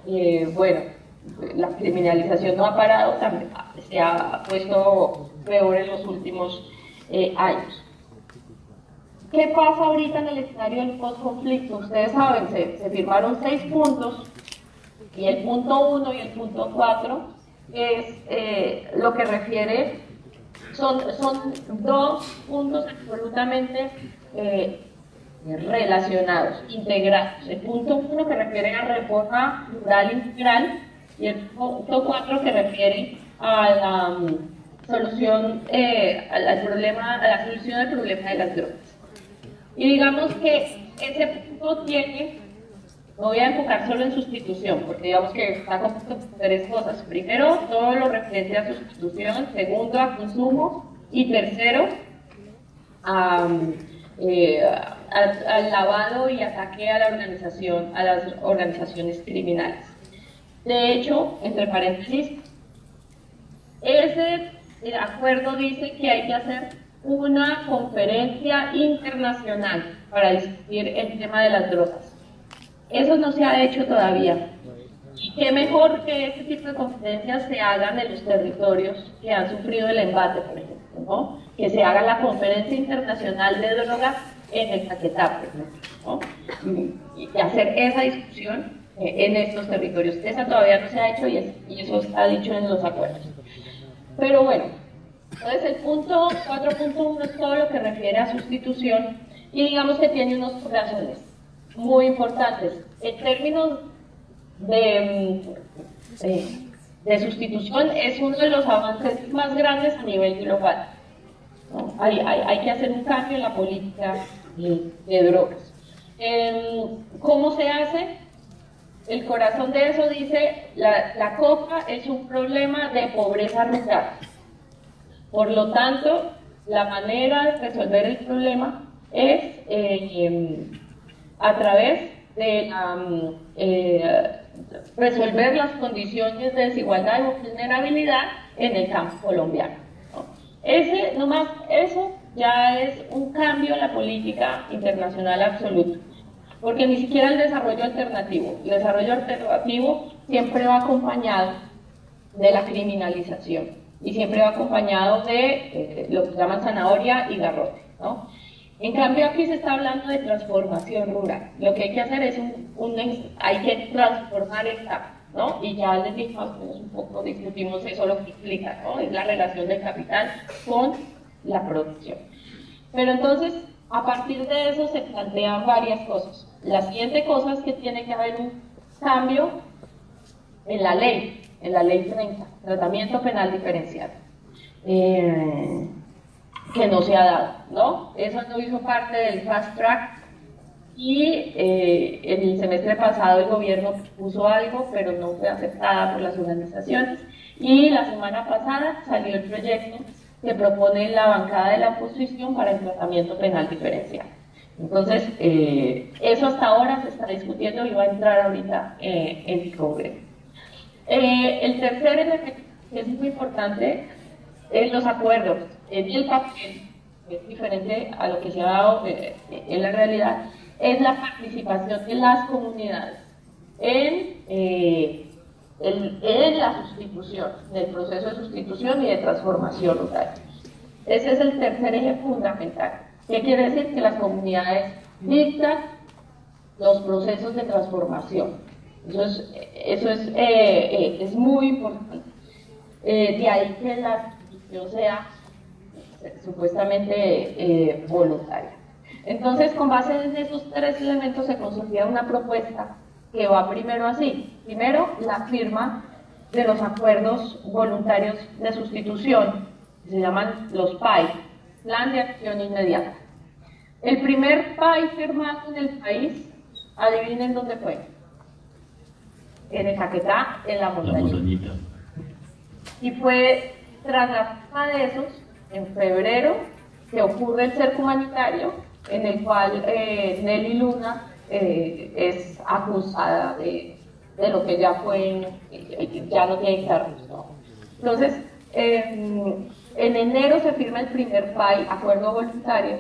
Bueno, la criminalización no ha parado, también se ha puesto peor en los últimos años. ¿Qué pasa ahorita en el escenario del postconflicto? Ustedes saben, se firmaron 6 puntos, y el punto 1 y el punto 4 es lo que refiere, son 2 puntos absolutamente relacionados, integrados. El punto 1 que refiere a reforma rural integral y el punto 4 que refiere a la solución a la solución del problema de las drogas. Y digamos que ese punto tiene, me voy a enfocar solo en sustitución, porque digamos que está compuesto por 3 cosas. Primero, todo lo referente a sustitución. Segundo, a consumo. Y tercero, al lavado y ataque a las organizaciones criminales. De hecho, entre paréntesis, ese acuerdo dice que hay que hacer una conferencia internacional para discutir el tema de las drogas. Eso no se ha hecho todavía. Y qué mejor que este tipo de conferencias se hagan en los territorios que han sufrido el embate, por ejemplo, ¿no? Que se haga la conferencia internacional de drogas en el Caquetá, por ejemplo, ¿no? Y hacer esa discusión en estos territorios. Esa todavía no se ha hecho y eso está dicho en los acuerdos. Pero bueno, entonces el punto 4.1 es todo lo que refiere a sustitución y digamos que tiene unos razones muy importantes. En términos de sustitución es uno de los avances más grandes a nivel global, ¿no? Hay que hacer un cambio en la política de drogas. ¿Cómo se hace? el corazón de eso dice, la coca es un problema de pobreza rural. Por lo tanto, la manera de resolver el problema es a través de resolver las condiciones de desigualdad y vulnerabilidad en el campo colombiano, ¿no? Eso ya es un cambio en la política internacional absoluto, porque ni siquiera el desarrollo alternativo siempre va acompañado de la criminalización y siempre va acompañado de lo que llaman zanahoria y garrote, ¿no? En cambio aquí se está hablando de transformación rural. Lo que hay que hacer es hay que transformar el campo, ¿no? Y ya les dije más o menos un poco, discutimos eso, lo que implica, ¿no? Es la relación del capital con la producción. Pero entonces, a partir de eso se plantean varias cosas. La siguiente cosa es que tiene que haber un cambio en la ley 30, tratamiento penal diferencial. Que no se ha dado, ¿no? Eso no hizo parte del fast track y el semestre pasado el gobierno puso algo, pero no fue aceptada por las organizaciones, y la semana pasada salió el proyecto que propone la bancada de la oposición para el tratamiento penal diferencial. Entonces, eso hasta ahora se está discutiendo y va a entrar ahorita en el Congreso. El tercer elemento, que es muy importante, es los acuerdos. Y el papel, que es diferente a lo que se ha dado en la realidad, es la participación de las comunidades en la sustitución, en el proceso de sustitución y de transformación rural. Ese es el tercer eje fundamental. ¿Qué quiere decir? Que las comunidades dictan los procesos de transformación. Eso es muy importante. De ahí que la sustitución sea supuestamente voluntaria. Entonces, con base en esos tres elementos se consolida una propuesta que va primero así. Primero, la firma de los acuerdos voluntarios de sustitución, que se llaman los PAI, Plan de Acción Inmediata. El primer PAI firmado en el país, adivinen dónde fue. En el Caquetá, en la montañita. Y fue tras la firma de esos, en febrero, que ocurre el cerco humanitario, en el cual Nelly Luna es acusada de lo que ya fue, ya no tiene cargos, ¿no? Entonces, en enero se firma el primer PAI, acuerdo voluntario,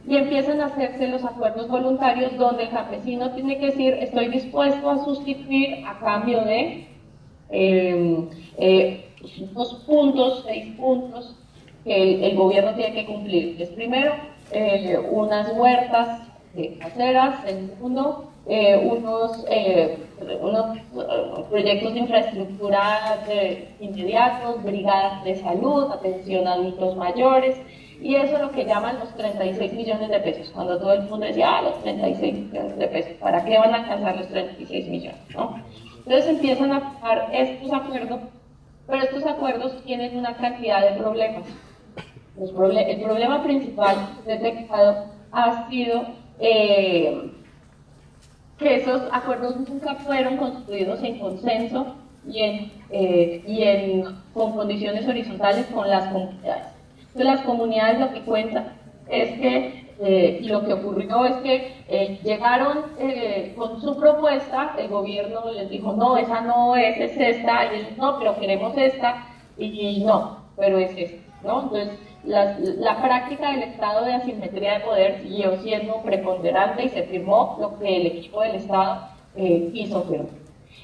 y empiezan a hacerse los acuerdos voluntarios donde el campesino tiene que decir, estoy dispuesto a sustituir a cambio de 6 puntos que el gobierno tiene que cumplir. Es primero, unas huertas caseras, en segundo, unos proyectos de infraestructura inmediatos, brigadas de salud, atención a adultos mayores, y eso es lo que llaman los 36 millones de pesos, cuando todo el mundo decía, los 36 millones de pesos, ¿para qué van a alcanzar los 36 millones? ¿No? Entonces empiezan a fijar estos acuerdos, pero estos acuerdos tienen una cantidad de problemas. El problema principal detectado ha sido que esos acuerdos nunca fueron construidos en consenso con condiciones horizontales con las comunidades. Entonces las comunidades lo que cuentan es que, y lo que ocurrió es que llegaron con su propuesta, el gobierno les dijo, no, esa no es, es esta, y ellos, no, pero queremos esta, y no, pero es esta, ¿no? Entonces, la práctica del estado de asimetría de poder siguió siendo preponderante y se firmó lo que el equipo del Estado quiso firmar.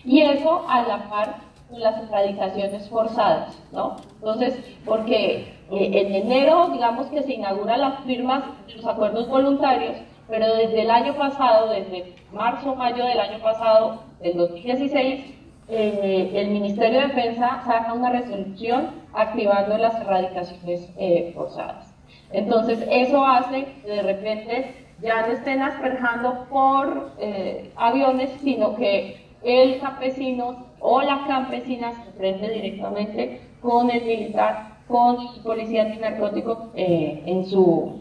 Y eso a la par con las erradicaciones forzadas, ¿no? Entonces, porque en enero, digamos que se inauguran las firmas de los acuerdos voluntarios, pero desde el año pasado, desde marzo, mayo del año pasado, del 2016, el Ministerio de Defensa saca una resolución activando las erradicaciones forzadas. Entonces, eso hace que de repente ya no estén asperjando por aviones, sino que el campesino o la campesina se enfrente directamente con el militar, con el policía antinarcótico en su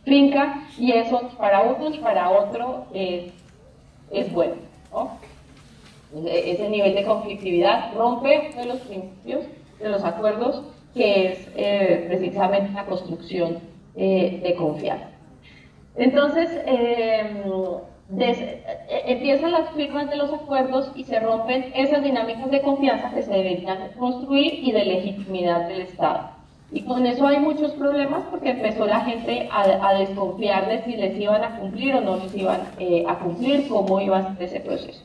finca, y eso para uno y para otro es bueno, ¿no? ese nivel de conflictividad, rompe uno de los principios de los acuerdos, que es precisamente la construcción de confianza. Entonces, empiezan las firmas de los acuerdos y se rompen esas dinámicas de confianza que se deberían construir y de legitimidad del Estado. Y con eso hay muchos problemas porque empezó la gente a desconfiar de si les iban a cumplir o no les iban a cumplir, cómo iba a ser ese proceso.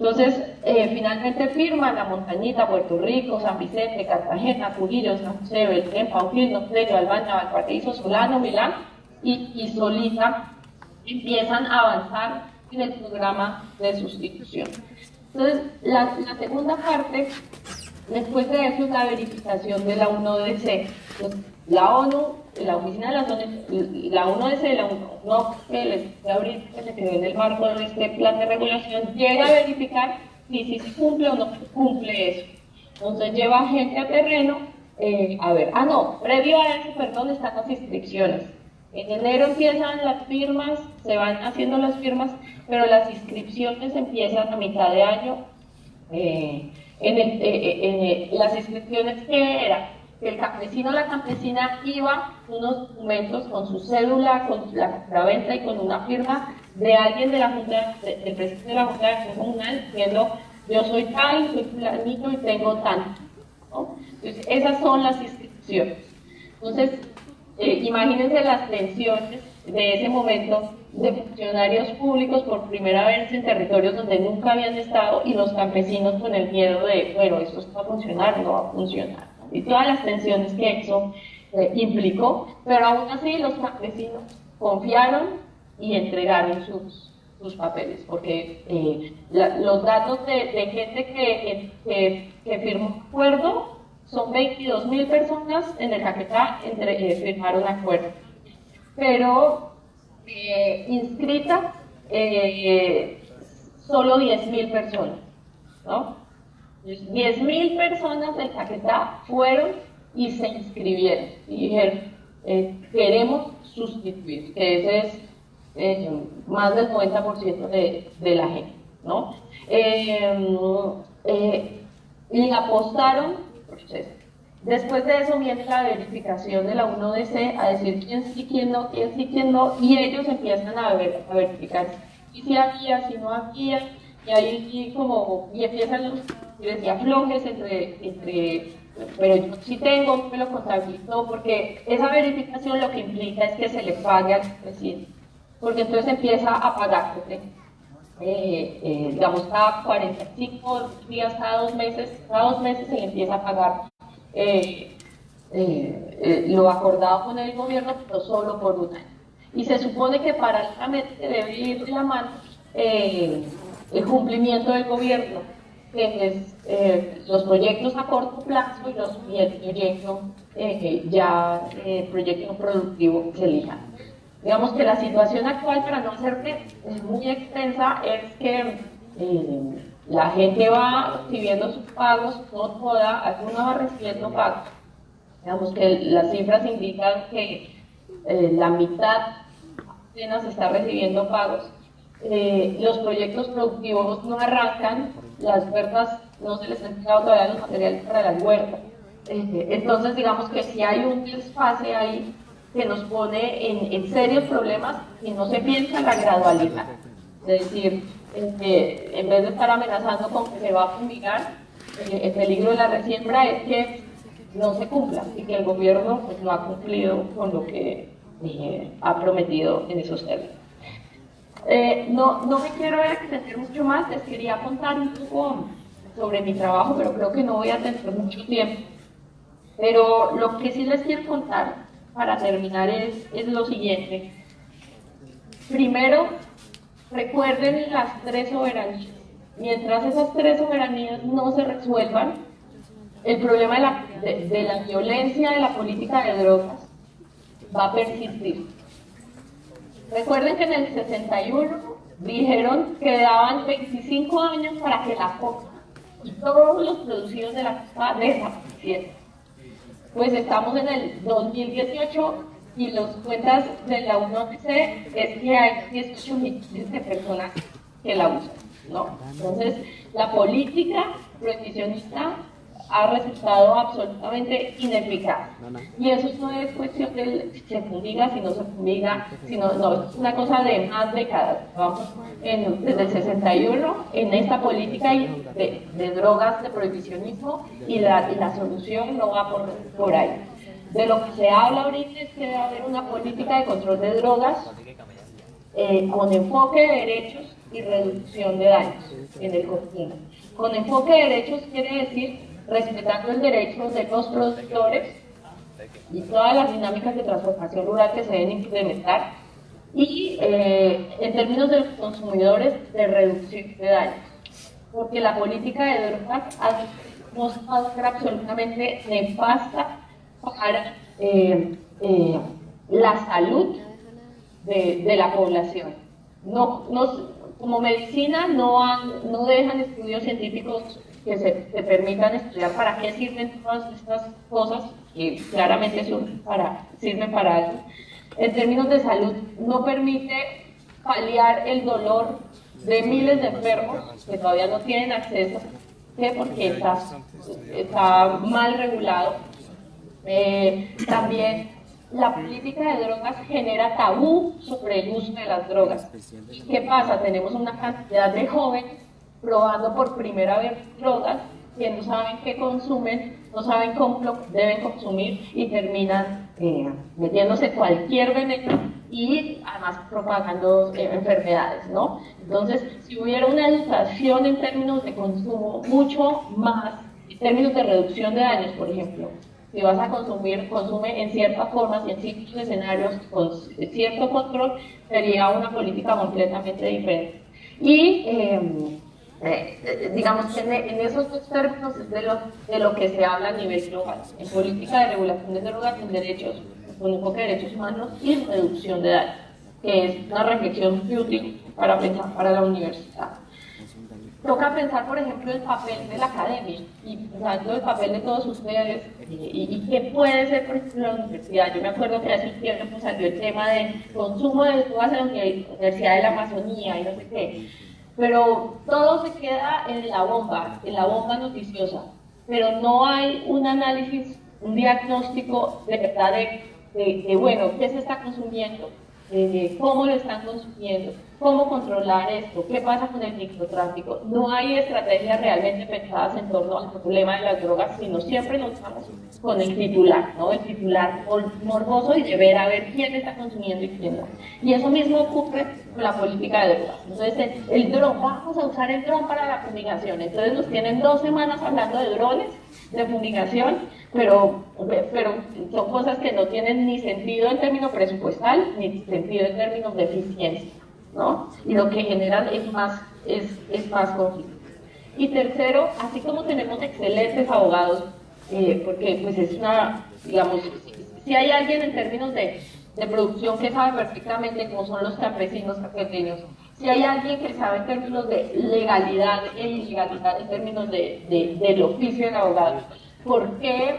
Entonces, finalmente firman La Montañita, Puerto Rico, San Vicente, Cartagena, Trujillo, San José, Beltrán, Pauquil, Norteño, Albania, Valparaíso, Solano, Milán y Solita empiezan a avanzar en el programa de sustitución. Entonces, la segunda parte, después de eso, es la verificación de la 1DC. Entonces, la ONU, la Oficina de las ONU, la 1DC, la UNO, que se creó en el marco de este plan de regulación, llega a verificar si se cumple o no se cumple eso. Entonces lleva gente a terreno a ver, previo a eso, perdón, están las inscripciones. En enero empiezan las firmas, se van haciendo las firmas, pero las inscripciones empiezan a mitad de año. Las inscripciones, ¿qué era? Que el campesino o la campesina iba unos documentos con su cédula, con la compraventa y con una firma de alguien de la Junta, del presidente de la Junta de Acción Comunal, diciendo: yo soy tal, soy fulanito y tengo tanto, ¿no? Entonces, esas son las inscripciones. Entonces, imagínense las tensiones de ese momento de funcionarios públicos por primera vez en territorios donde nunca habían estado y los campesinos con el miedo de, bueno, esto va a funcionar, no va a funcionar, ¿no? Y todas las tensiones que eso implicó, pero aún así los campesinos confiaron y entregaron sus papeles, porque los datos de gente que firmó acuerdo son 22.000 personas en el Caquetá firmaron acuerdo, pero inscritas solo 10.000 personas, ¿no? 10.000 personas del Caquetá fueron y se inscribieron y dijeron: queremos sustituir, que ese es más del 90% de la gente, ¿no? Y apostaron. Después de eso viene la verificación de la 1DC a decir quién sí, quién no, y ellos empiezan a verificar si había, si no había, y ahí y empiezan los aflojes entre pero yo sí tengo, me lo contabilizó, porque esa verificación lo que implica es que se le pague al presidente, porque entonces empieza a pagar, digamos, cada 45 días, cada 2 meses se le empieza a pagar lo acordado con el gobierno, pero solo por un año. Y se supone que paralelamente debe ir de la mano el cumplimiento del gobierno, que es los proyectos a corto plazo y el proyecto productivo que se elija. Digamos que la situación actual, para no hacerte muy extensa, es que la gente va recibiendo sus pagos, no toda, alguna va recibiendo pagos. Digamos que las cifras indican que la mitad apenas está recibiendo pagos. Los proyectos productivos no arrancan, las huertas no se les han entregado todavía los materiales para las huertas. Entonces, digamos que si hay un desfase ahí que nos pone en serios problemas y no se piensa en la gradualidad. Es decir, en vez de estar amenazando con que se va a fumigar, el peligro de la resiembra es que no se cumpla y que el gobierno pues, no ha cumplido con lo que ha prometido en esos términos. No me quiero extender mucho más, les quería contar un poco sobre mi trabajo, pero creo que no voy a tener mucho tiempo. Pero lo que sí les quiero contar para terminar es lo siguiente. Primero, recuerden las 3 soberanías. Mientras esas 3 soberanías no se resuelvan, el problema de la violencia de la política de drogas va a persistir. Recuerden que en el 61 dijeron que daban 25 años para que la coca y todos los producidos de la coca desaparecieran. Pues estamos en el 2018 y las cuentas de la UNOPC es que hay 18 millones de personas que la usan, ¿no? Entonces, la política prohibicionista ha resultado absolutamente ineficaz. Y eso no es cuestión de si se fumiga, si no se fumiga, sino no, es una cosa de más décadas. Vamos desde el 61 en esta política de drogas, de prohibicionismo, y la solución no va por ahí. De lo que se habla ahorita es que debe haber una política de control de drogas con enfoque de derechos y reducción de daños en el consumo. Con enfoque de derechos quiere decir respetando el derecho de los productores y todas las dinámicas de transformación rural que se deben implementar, y en términos de los consumidores, de reducción de daños, porque la política de drogas ha mostrado ser absolutamente nefasta para la salud de la población. Como medicina no dejan estudios científicos que se permitan estudiar para qué sirven todas estas cosas, que claramente sirven para algo. En términos de salud, no permite paliar el dolor de miles de enfermos que todavía no tienen acceso, porque está mal regulado. También la política de drogas genera tabú sobre el uso de las drogas. ¿Qué pasa? Tenemos una cantidad de jóvenes probando por primera vez drogas que no saben qué consumen, no saben cómo lo deben consumir y terminan metiéndose cualquier veneno y además propagando enfermedades, ¿no? Entonces, si hubiera una educación en términos de consumo mucho más, en términos de reducción de daños, por ejemplo, si vas a consumir, consume en ciertas formas y en ciertos escenarios con cierto control, sería una política completamente diferente. Y digamos que en esos dos términos es de lo que se habla a nivel global, en política de regulación de drogas, en derechos, con enfoque de derechos humanos y en reducción de daños, que es una reflexión muy útil para pensar para la universidad. Toca pensar, por ejemplo, el papel de la academia y pensando el papel de todos ustedes y qué puede ser, por ejemplo, la universidad. Yo me acuerdo que hace un tiempo salió el tema del consumo de drogas en la Universidad de la Amazonía y no sé qué, pero todo se queda en la bomba noticiosa, pero no hay un análisis, un diagnóstico de verdad de bueno, ¿qué se está consumiendo? ¿Cómo lo están consumiendo? ¿Cómo controlar esto? ¿Qué pasa con el microtráfico? No hay estrategias realmente pensadas en torno al problema de las drogas, sino siempre nos vamos con el titular, ¿no? El titular morboso y de ver a ver quién está consumiendo y quién no. Y eso mismo ocurre con la política de drogas. Entonces, el dron, vamos a usar el dron para la fumigación. Entonces nos tienen 2 semanas hablando de drones, de fumigación, pero son cosas que no tienen ni sentido en términos presupuestal, ni sentido en términos de eficiencia, ¿no? Y lo que generan es más conflicto. Y tercero, así como tenemos excelentes abogados, porque pues es digamos, si hay alguien en términos de producción que sabe perfectamente cómo son los campesinos cafeteños, si hay alguien que sabe en términos de legalidad e ilegalidad, en términos del oficio del abogado, ¿por qué,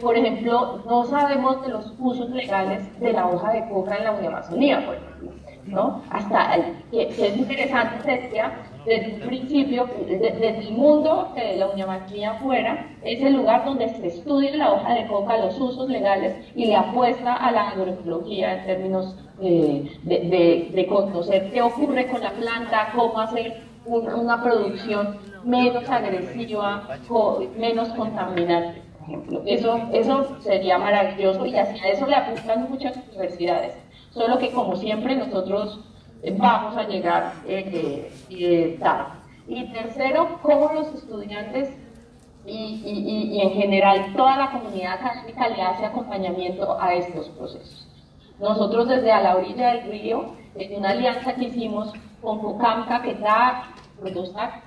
por ejemplo, no sabemos de los usos legales de la hoja de coca en la Amazonía, por ejemplo? ¿No? Hasta que es interesante, decía, desde un principio, desde el mundo que la Amazonía fuera, es el lugar donde se estudia la hoja de coca, los usos legales y le apuesta a la agroecología en términos de conocer qué ocurre con la planta, cómo hacer una producción menos agresiva, menos contaminante, por ejemplo. Eso sería maravilloso y hacia eso le apuntan muchas universidades. Solo que, como siempre, nosotros vamos a llegar tarde. Y tercero, cómo los estudiantes y en general toda la comunidad académica le hace acompañamiento a estos procesos. Nosotros desde A la Orilla del Río, en una alianza que hicimos con COCAM, Caquetá, Protostac,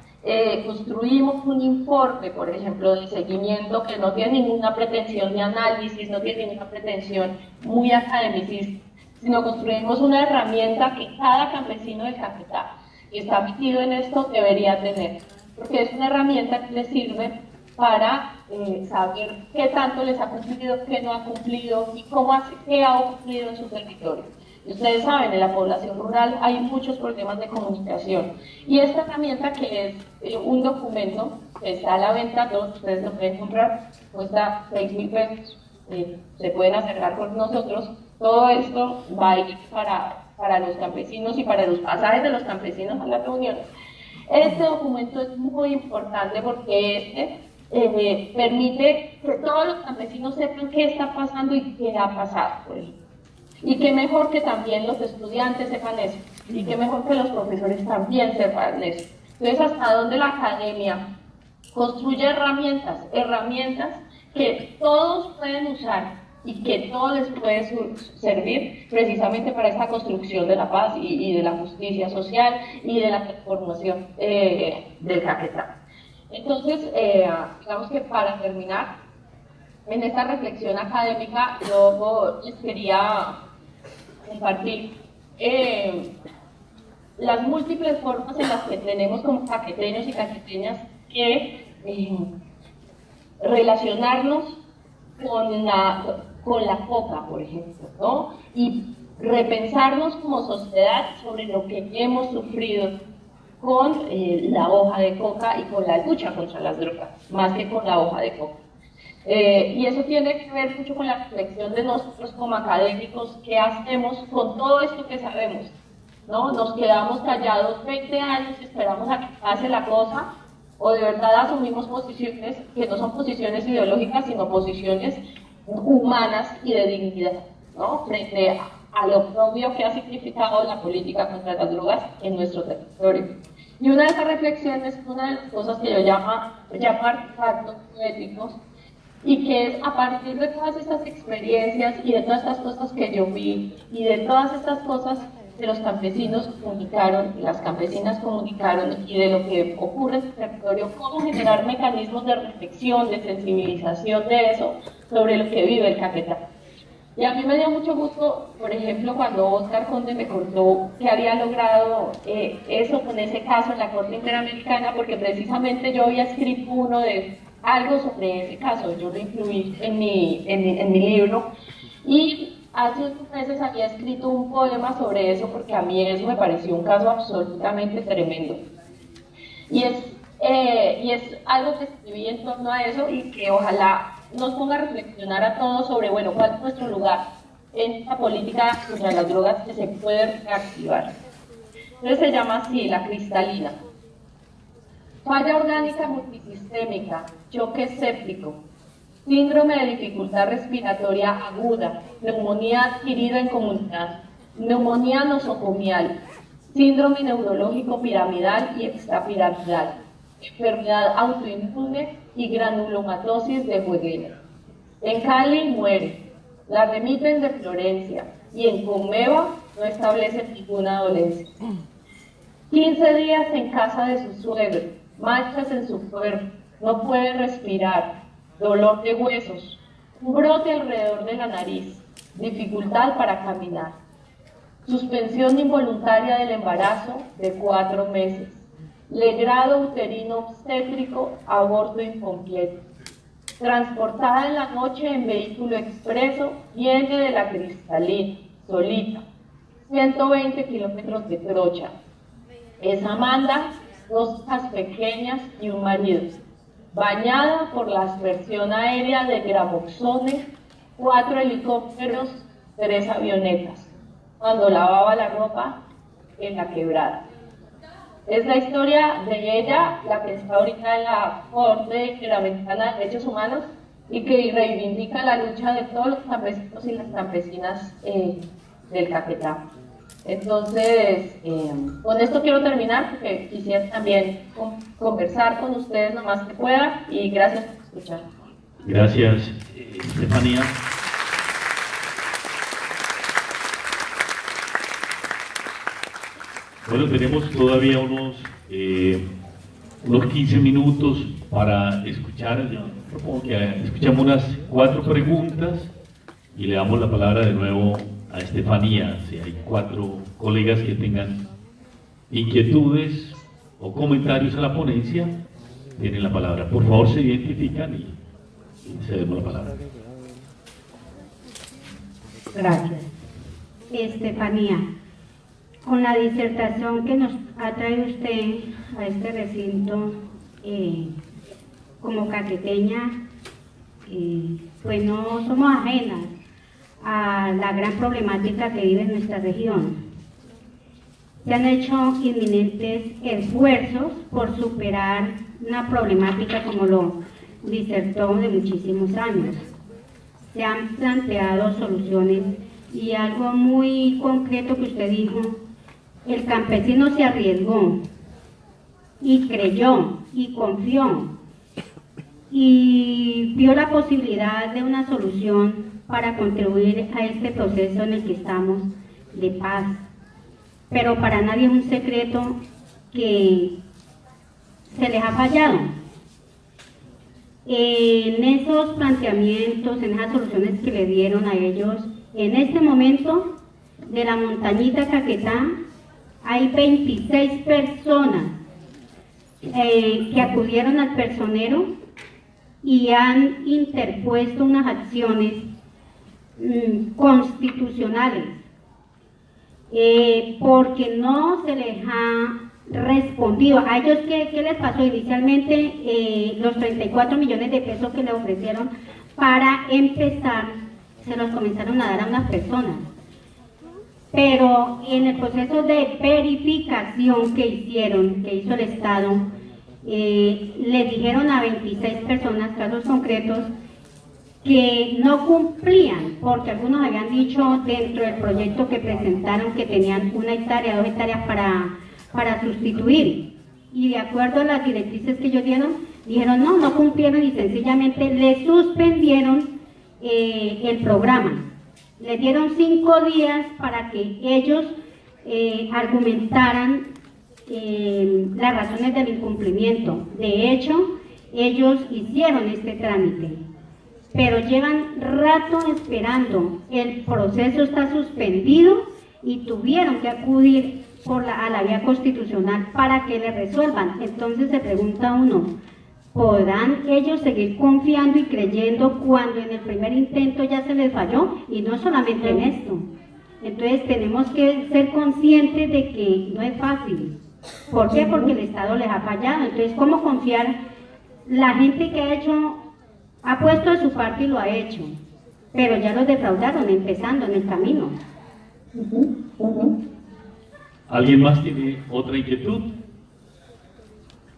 construimos un informe, por ejemplo, de seguimiento que no tiene ninguna pretensión de análisis, no tiene ninguna pretensión muy academicista, sino construimos una herramienta que cada campesino de Caquetá que está metido en esto debería tener, porque es una herramienta que le sirve para saber qué tanto les ha cumplido, qué no ha cumplido y qué ha ocurrido en su territorio. Ustedes saben, en la población rural hay muchos problemas de comunicación. Y esta herramienta, que es un documento que está a la venta, todos ustedes lo pueden comprar, cuesta 6.000 pesos, se pueden acercar con nosotros. Todo esto va a ir para los campesinos y para los pasajes de los campesinos a las reuniones. Este documento es muy importante porque permite que todos los campesinos sepan qué está pasando y qué ha pasado, por ejemplo. Y qué mejor que también los estudiantes sepan eso, y qué mejor que los profesores también sepan eso. Entonces, hasta dónde la academia construye herramientas que todos pueden usar y que todo les puede servir precisamente para esta construcción de la paz y de la justicia social y de la transformación del Caquetá. Entonces, digamos que para terminar, en esta reflexión académica, yo les quería compartir las múltiples formas en las que tenemos como caqueteños y caqueteñas que relacionarnos con la coca, por ejemplo, ¿no? Y repensarnos como sociedad sobre lo que hemos sufrido con la hoja de coca y con la lucha contra las drogas, más que con la hoja de coca. Y eso tiene que ver mucho con la reflexión de nosotros como académicos, qué hacemos con todo esto que sabemos, ¿no? Nos quedamos callados 20 años y esperamos a que pase la cosa, o de verdad asumimos posiciones que no son posiciones ideológicas, sino posiciones humanas y de dignidad, ¿no? Frente a lo propio que ha significado la política contra las drogas en nuestro territorio. Y una de esas reflexiones, una de las cosas que yo llamo artefactos poéticos, y que es a partir de todas estas experiencias y de todas estas cosas que yo vi, y de todas estas cosas que los campesinos comunicaron, las campesinas comunicaron, y de lo que ocurre en el territorio, cómo generar mecanismos de reflexión, de sensibilización de eso, sobre lo que vive el Caquetá. Y a mí me dio mucho gusto, por ejemplo, cuando Oscar Conde me contó que había logrado eso con ese caso en la Corte Interamericana, porque precisamente yo había escrito algo sobre ese caso, yo lo incluí en mi libro, y hace unos meses había escrito un poema sobre eso, porque a mí eso me pareció un caso absolutamente tremendo. Y es algo que escribí en torno a eso y que ojalá nos ponga a reflexionar a todos sobre, bueno, cuál es nuestro lugar en la política contra las drogas que se puede reactivar. Entonces se llama así, la cristalina. Falla orgánica multisistémica, choque séptico, síndrome de dificultad respiratoria aguda, neumonía adquirida en comunidad, neumonía nosocomial, síndrome neurológico piramidal y extrapiramidal, enfermedad autoinmune y granulomatosis de Wegener. En Cali muere, la remiten de Florencia y en Conmeva no establecen ninguna dolencia. 15 días en casa de su suegro, manchas en su cuerpo, no puede respirar, dolor de huesos, un brote alrededor de la nariz, dificultad para caminar. Suspensión involuntaria del embarazo de 4 meses. Legrado uterino obstétrico, aborto incompleto. Transportada en la noche en vehículo expreso, viene de la cristalina, solita. 120 kilómetros de trocha. Es Amanda, 2 hijas pequeñas y un marido. Bañada por la aspersión aérea de Gramoxone, 4 helicópteros, 3 avionetas. Cuando lavaba la ropa en la quebrada. Es la historia de ella, la que está ahorita en la Corte Interamericana de Derechos Humanos y que reivindica la lucha de todos los campesinos y las campesinas del Caquetá. Entonces, con esto quiero terminar porque quisiera también conversar con ustedes lo más que pueda y gracias por escuchar. Gracias, Estefanía. Bueno, tenemos todavía unos 15 minutos para escuchar. Yo propongo que escuchemos unas 4 preguntas y le damos la palabra de nuevo a Estefanía. Si hay 4 colegas que tengan inquietudes o comentarios a la ponencia, tienen la palabra. Por favor, se identifican y cedemos la palabra. Gracias. Estefanía, con la disertación que nos ha traído usted a este recinto como caqueteña, pues no somos ajenas a la gran problemática que vive nuestra región. Se han hecho inminentes esfuerzos por superar una problemática, como lo disertó, de muchísimos años. Se han planteado soluciones y algo muy concreto que usted dijo: el campesino se arriesgó y creyó y confió y vio la posibilidad de una solución para contribuir a este proceso en el que estamos de paz. Pero para nadie es un secreto que se les ha fallado. En esos planteamientos, en esas soluciones que le dieron a ellos, en este momento, de la montañita Caquetá, hay 26 personas que acudieron al personero y han interpuesto unas acciones constitucionales, porque no se les ha respondido. A ellos, ¿qué les pasó? Inicialmente los 34 millones de pesos que le ofrecieron para empezar, se los comenzaron a dar a unas personas, pero en el proceso de verificación que hizo el Estado, le dijeron a 26 personas, casos concretos, que no cumplían, porque algunos habían dicho dentro del proyecto que presentaron que tenían 1 hectárea, 2 hectáreas para sustituir, y de acuerdo a las directrices que ellos dieron, dijeron no cumplieron y sencillamente le suspendieron el programa. Les dieron 5 días para que ellos argumentaran las razones del incumplimiento. De hecho, ellos hicieron este trámite, pero llevan rato esperando. El proceso está suspendido y tuvieron que acudir a la vía constitucional para que le resuelvan. Entonces se pregunta uno, ¿podrán ellos seguir confiando y creyendo cuando en el primer intento ya se les falló? Y no solamente en esto. Entonces tenemos que ser conscientes de que no es fácil. ¿Por qué? Porque el Estado les ha fallado. Entonces, ¿cómo confiar? La gente que ha puesto de su parte y lo ha hecho, pero ya los defraudaron empezando en el camino. ¿Alguien más tiene otra inquietud?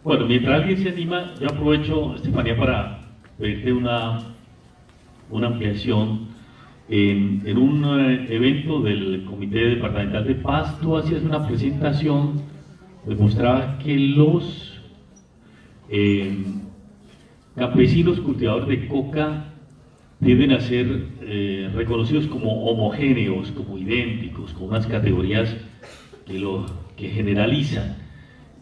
Bueno, mientras alguien se anima, yo aprovecho, Estefanía, para pedirte una ampliación. En un evento del Comité Departamental de Paz, tú hacías una presentación, demostraba que los campesinos cultivadores de coca deben a ser reconocidos como homogéneos, como idénticos, con unas categorías que generalizan.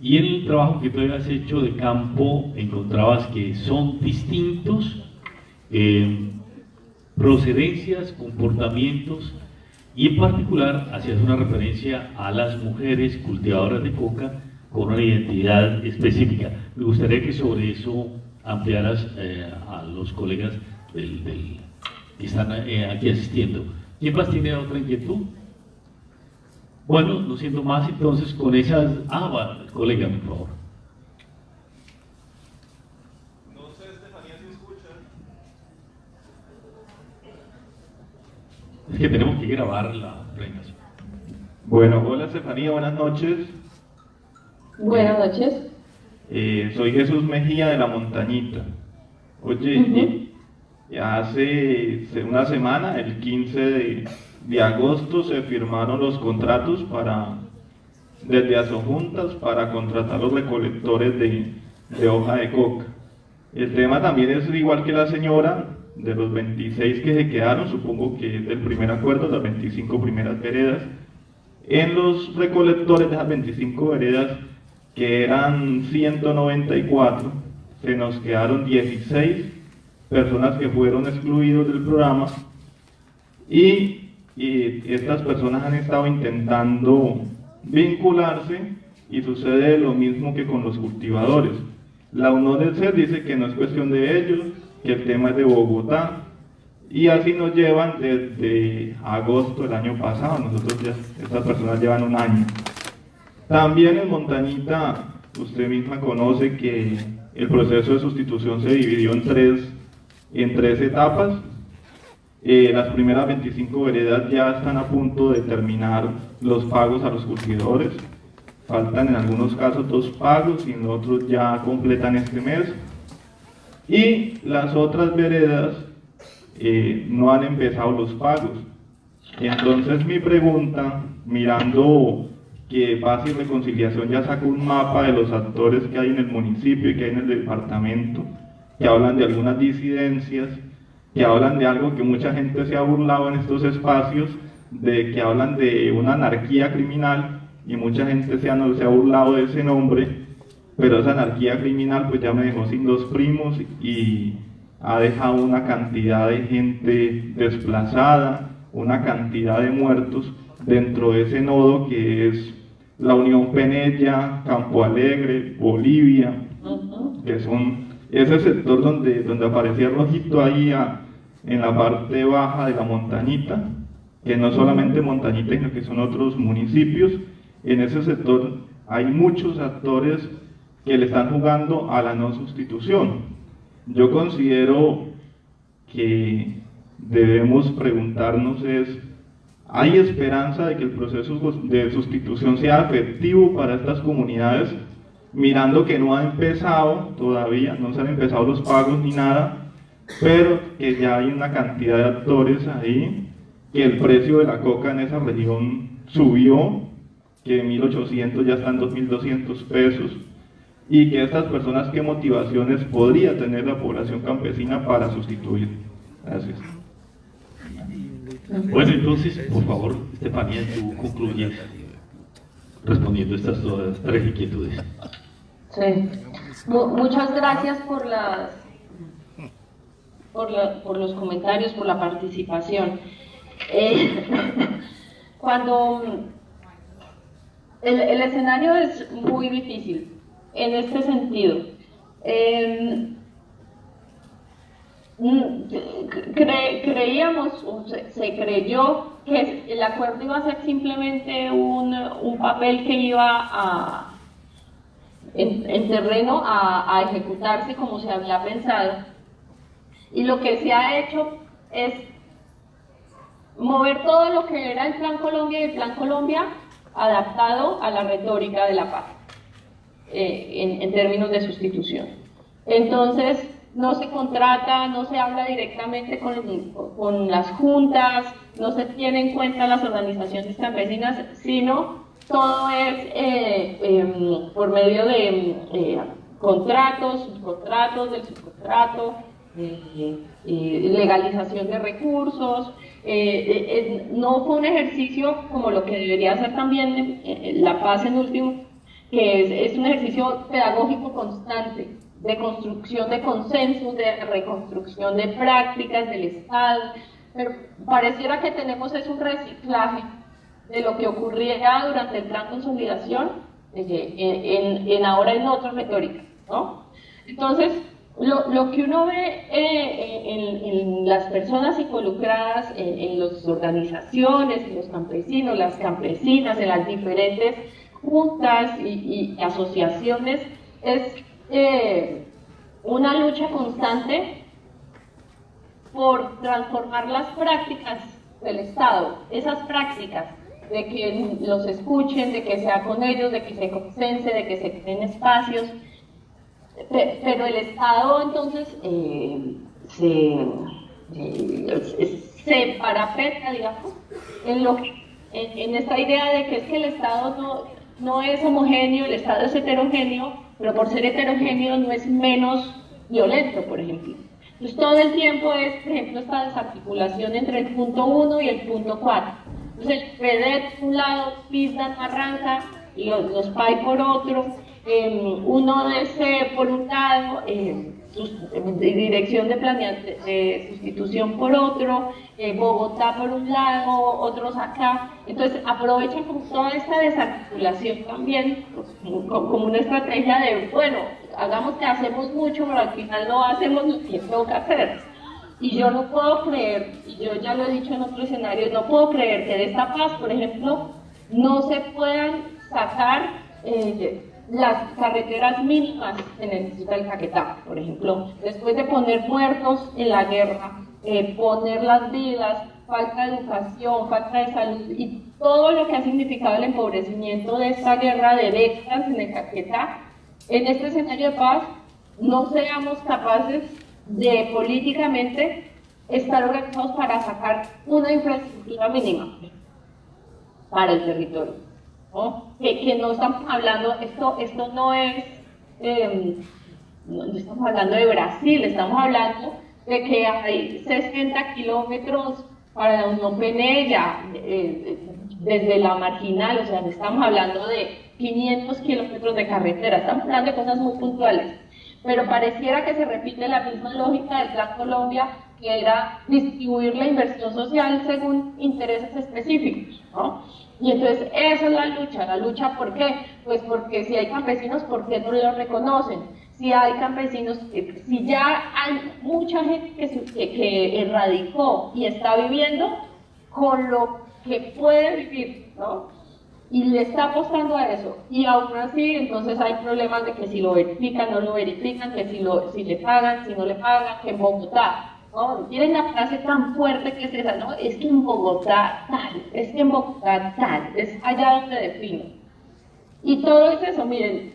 Y en el trabajo que tú habías hecho de campo encontrabas que son distintos procedencias, comportamientos, y en particular hacías una referencia a las mujeres cultivadoras de coca con una identidad específica. Me gustaría que sobre eso ampliaras a los colegas que están aquí asistiendo. ¿Quién más tiene otra inquietud? Bueno, no siendo más, entonces con esas... colega, por favor. No sé, Estefanía, si escucha. Es que tenemos que grabar la presentación. Bueno, hola Estefanía, buenas noches. Buenas noches. Soy Jesús Mejía de La Montañita. Oye, hace una semana, el 15 de agosto, se firmaron los contratos desde Asojuntas para contratar los recolectores de hoja de coca. El tema también es igual que la señora, de los 26 que se quedaron, supongo que es del primer acuerdo, las 25 primeras veredas. En los recolectores de esas 25 veredas, que eran 194, se nos quedaron 16 personas que fueron excluidos del programa, y estas personas han estado intentando vincularse y sucede lo mismo que con los cultivadores. La UNODECER dice que no es cuestión de ellos, que el tema es de Bogotá. Y así nos llevan desde agosto del año pasado. Nosotros ya, estas personas llevan un año. También en Montañita, usted misma conoce que el proceso de sustitución se dividió en tres etapas. Las primeras 25 veredas ya están a punto de terminar los pagos a los curtidores. Faltan en algunos casos 2 pagos y en otros ya completan este mes. Y las otras veredas no han empezado los pagos. Entonces mi pregunta, mirando que Paz y Reconciliación ya sacó un mapa de los actores que hay en el municipio y que hay en el departamento, que hablan de algunas disidencias, que hablan de algo que mucha gente se ha burlado en estos espacios, de que hablan de una anarquía criminal, y mucha gente se ha burlado de ese nombre, pero esa anarquía criminal pues ya me dejó sin 2 primos y ha dejado una cantidad de gente desplazada, una cantidad de muertos dentro de ese nodo que es la Unión Penella, Campo Alegre, Bolivia, que son ese sector donde aparecía rojito ahí en la parte baja de la Montañita, que no solamente Montañita, sino que son otros municipios. En ese sector hay muchos actores que le están jugando a la no sustitución. Yo considero que debemos preguntarnos ¿hay esperanza de que el proceso de sustitución sea efectivo para estas comunidades? Mirando que no ha empezado todavía, no se han empezado los pagos ni nada, pero que ya hay una cantidad de actores ahí, que el precio de la coca en esa región subió, que de 1.800 ya están 2.200 pesos, y que estas personas, ¿qué motivaciones podría tener la población campesina para sustituir? Gracias. Bueno, entonces, por favor, Estefanía, tú concluyes respondiendo estas 3 inquietudes. Sí. Muchas gracias por los comentarios, por la participación. Cuando el escenario es muy difícil en este sentido. Creíamos, o se creyó que el acuerdo iba a ser simplemente un papel que iba en terreno a ejecutarse como se había pensado, y lo que se ha hecho es mover todo lo que era el Plan Colombia y el Plan Colombia adaptado a la retórica de la paz en términos de sustitución. Entonces no se contrata, no se habla directamente con las juntas, no se tiene en cuenta las organizaciones campesinas, sino todo es por medio de contratos, subcontratos, del subcontrato, legalización de recursos. No fue un ejercicio como lo que debería ser también la paz en último, que es un ejercicio pedagógico constante, de construcción de consensos, de reconstrucción de prácticas del Estado, pero pareciera que tenemos un reciclaje de lo que ocurría durante el Plan Consolidación ahora en otra retórica, ¿no? Entonces, lo que uno ve en las personas involucradas, en las organizaciones, en los campesinos, las campesinas, en las diferentes juntas y asociaciones, es una lucha constante por transformar las prácticas del Estado, esas prácticas de que los escuchen, de que sea con ellos, de que se consense, de que se creen espacios, pero el Estado entonces se parapeta, digamos, en esta idea de que es que el Estado no es homogéneo, el Estado es heterogéneo, pero por ser heterogéneo no es menos violento, por ejemplo. Entonces todo el tiempo es, por ejemplo, esta desarticulación entre el punto 1 y el punto 4. Entonces el FEDET por un lado, PISDA no arranca, y los PAI por otro, uno por un lado, dirección de sustitución por otro, Bogotá por un lado, otros acá. Entonces aprovechan como toda esta desarticulación también como una estrategia de, bueno, hagamos que hacemos mucho, pero al final no hacemos lo que toca hacer. Y yo no puedo creer, y yo ya lo he dicho en otro escenario, no puedo creer que de esta paz, por ejemplo, no se puedan sacar las carreteras mínimas que necesita el Caquetá. Por ejemplo, después de poner muertos en la guerra, poner las vidas, falta de educación, falta de salud y todo lo que ha significado el empobrecimiento de esta guerra de décadas en el Caquetá, en este escenario de paz no seamos capaces de políticamente estar organizados para sacar una infraestructura mínima para el territorio, ¿no? Que no estamos hablando, esto no es, no estamos hablando de Brasil, estamos hablando de que hay 60 kilómetros para la Unión Penella, desde la Marginal, o sea, estamos hablando de 500 kilómetros de carretera, estamos hablando de cosas muy puntuales, pero pareciera que se repite la misma lógica del Plan Colombia, que era distribuir la inversión social según intereses específicos, ¿no? Y entonces esa es la lucha ¿por qué? Pues porque si hay campesinos, ¿por qué no lo reconocen? Si hay campesinos, si ya hay mucha gente que erradicó y está viviendo con lo que puede vivir, ¿no? Y le está apostando a eso, y aún así entonces hay problemas de que si lo verifican, no lo verifican, que si le pagan, si no le pagan, que en Bogotá, ¿no? Tienen la frase tan fuerte que es esa, ¿no? Es que en Bogotá tal, es que en Bogotá tal, es allá donde definen. Y todo es eso, miren,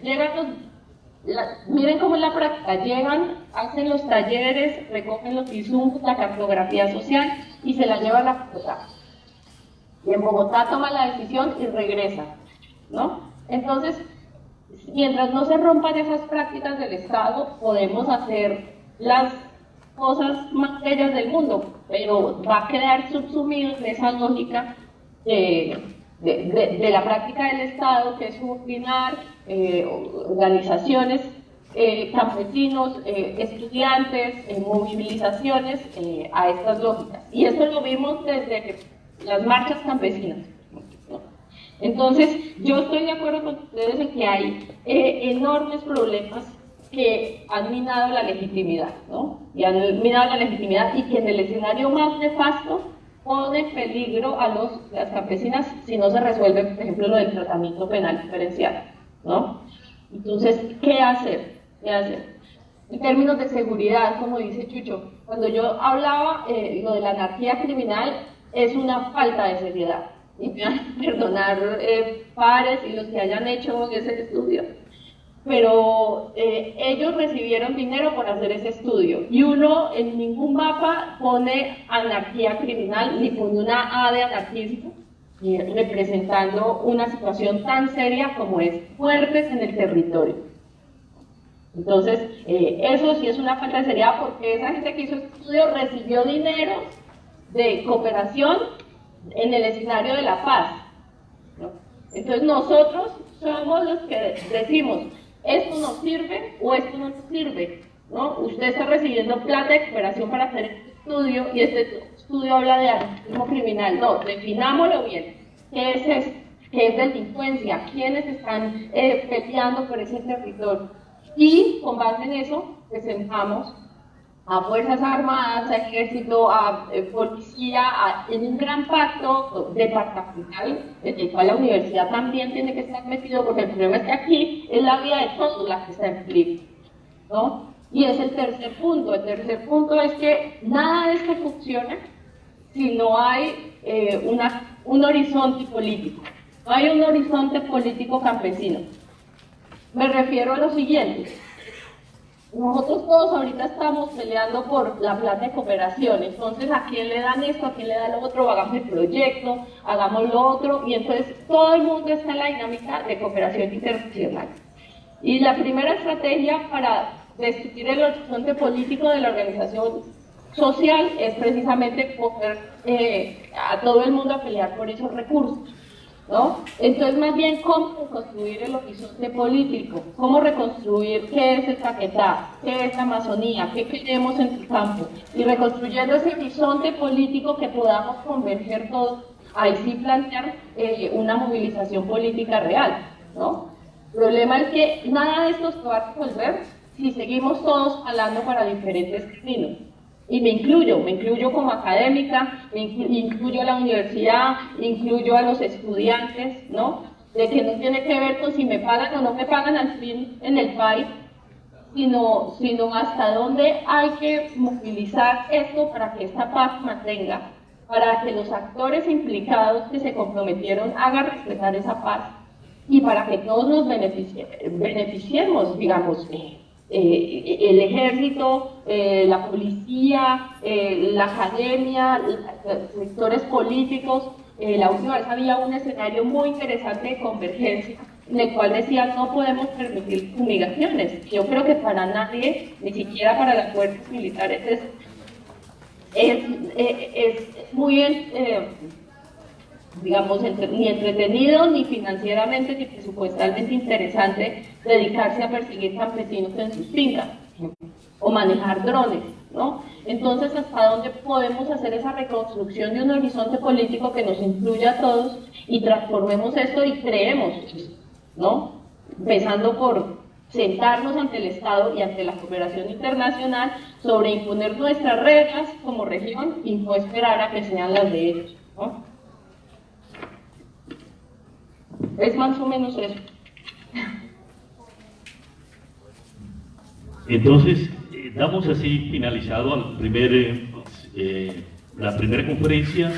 miren cómo es la práctica, llegan, hacen los talleres, recogen los insumos, la cartografía social y se la llevan a Bogotá. Y en Bogotá toma la decisión y regresa, ¿no? Entonces, mientras no se rompan esas prácticas del Estado, podemos hacer las cosas más bellas del mundo, pero va a quedar subsumido en esa lógica de la práctica del Estado, que es subordinar organizaciones, campesinos, estudiantes, movilizaciones a estas lógicas. Y esto lo vimos desde las marchas campesinas, ¿no? Entonces, yo estoy de acuerdo con ustedes en que hay enormes problemas que han minado la legitimidad, ¿no? Y han minado la legitimidad y que en el escenario más nefasto pone en peligro a las campesinas si no se resuelve, por ejemplo, lo del tratamiento penal diferencial, ¿no? Entonces, ¿qué hacer? ¿Qué hacer? En términos de seguridad, como dice Chucho, cuando yo hablaba lo de la anarquía criminal, es una falta de seriedad. Y me van a perdonar pares y los que hayan hecho ese estudio. Pero ellos recibieron dinero por hacer ese estudio. Y uno en ningún mapa pone anarquía criminal ni pone una A de anarquismo, representando una situación tan seria como es fuertes en el territorio. Entonces, eso sí es una falta de seriedad, porque esa gente que hizo este estudio recibió dinero de cooperación en el escenario de la paz, ¿no? Entonces nosotros somos los que decimos, esto nos sirve o esto no nos sirve, ¿no? Usted está recibiendo plata de cooperación para hacer este estudio y este estudio habla de anarquismo criminal. No, definámoslo bien. ¿Qué es esto? ¿Qué es delincuencia? ¿Quiénes están peleando por ese territorio? Y con base en eso presentamos a Fuerzas Armadas, a Ejército, a Policía, en un gran pacto departamental, en el cual la universidad también tiene que estar metido, porque el problema es que aquí es la vida de todos la que está en peligro, ¿no? Y es el tercer punto. El tercer punto es que nada de esto funciona si no hay un horizonte político. No hay un horizonte político campesino. Me refiero a lo siguiente. Nosotros todos ahorita estamos peleando por la plata de cooperación, entonces ¿a quién le dan esto? ¿A quién le dan lo otro? Hagamos el proyecto, hagamos lo otro, y entonces todo el mundo está en la dinámica de cooperación internacional. Y la primera estrategia para destruir el horizonte político de la organización social es precisamente poner a todo el mundo a pelear por esos recursos, ¿no? Entonces, más bien, ¿cómo reconstruir el horizonte político? ¿Cómo reconstruir qué es el Caquetá? ¿Qué es la Amazonía? ¿Qué queremos en el campo? Y reconstruyendo ese horizonte político que podamos converger todos, ahí sí plantear una movilización política real, ¿no? El problema es que nada de esto se va a resolver si seguimos todos jalando para diferentes caminos. Y me incluyo como académica, incluyo a la universidad, incluyo a los estudiantes, ¿no? De que no tiene que ver con si me pagan o no me pagan al fin en el país, sino hasta dónde hay que movilizar esto para que esta paz se mantenga, para que los actores implicados que se comprometieron hagan respetar esa paz y para que todos nos beneficiemos, digamos, el ejército, la policía, la academia, los sectores políticos. La última vez había un escenario muy interesante de convergencia en el cual decía no podemos permitir fumigaciones. Yo creo que para nadie, ni siquiera para las fuerzas militares, es muy, digamos, ni entretenido, ni financieramente, ni presupuestalmente interesante dedicarse a perseguir campesinos en sus fincas o manejar drones, ¿no? Entonces, ¿hasta dónde podemos hacer esa reconstrucción de un horizonte político que nos incluya a todos y transformemos esto y creemos, ¿no? Empezando por sentarnos ante el Estado y ante la cooperación internacional sobre imponer nuestras reglas como región y no esperar a que sean las de ellos, ¿no? Es más o menos eso. Entonces, damos así finalizado la primera conferencia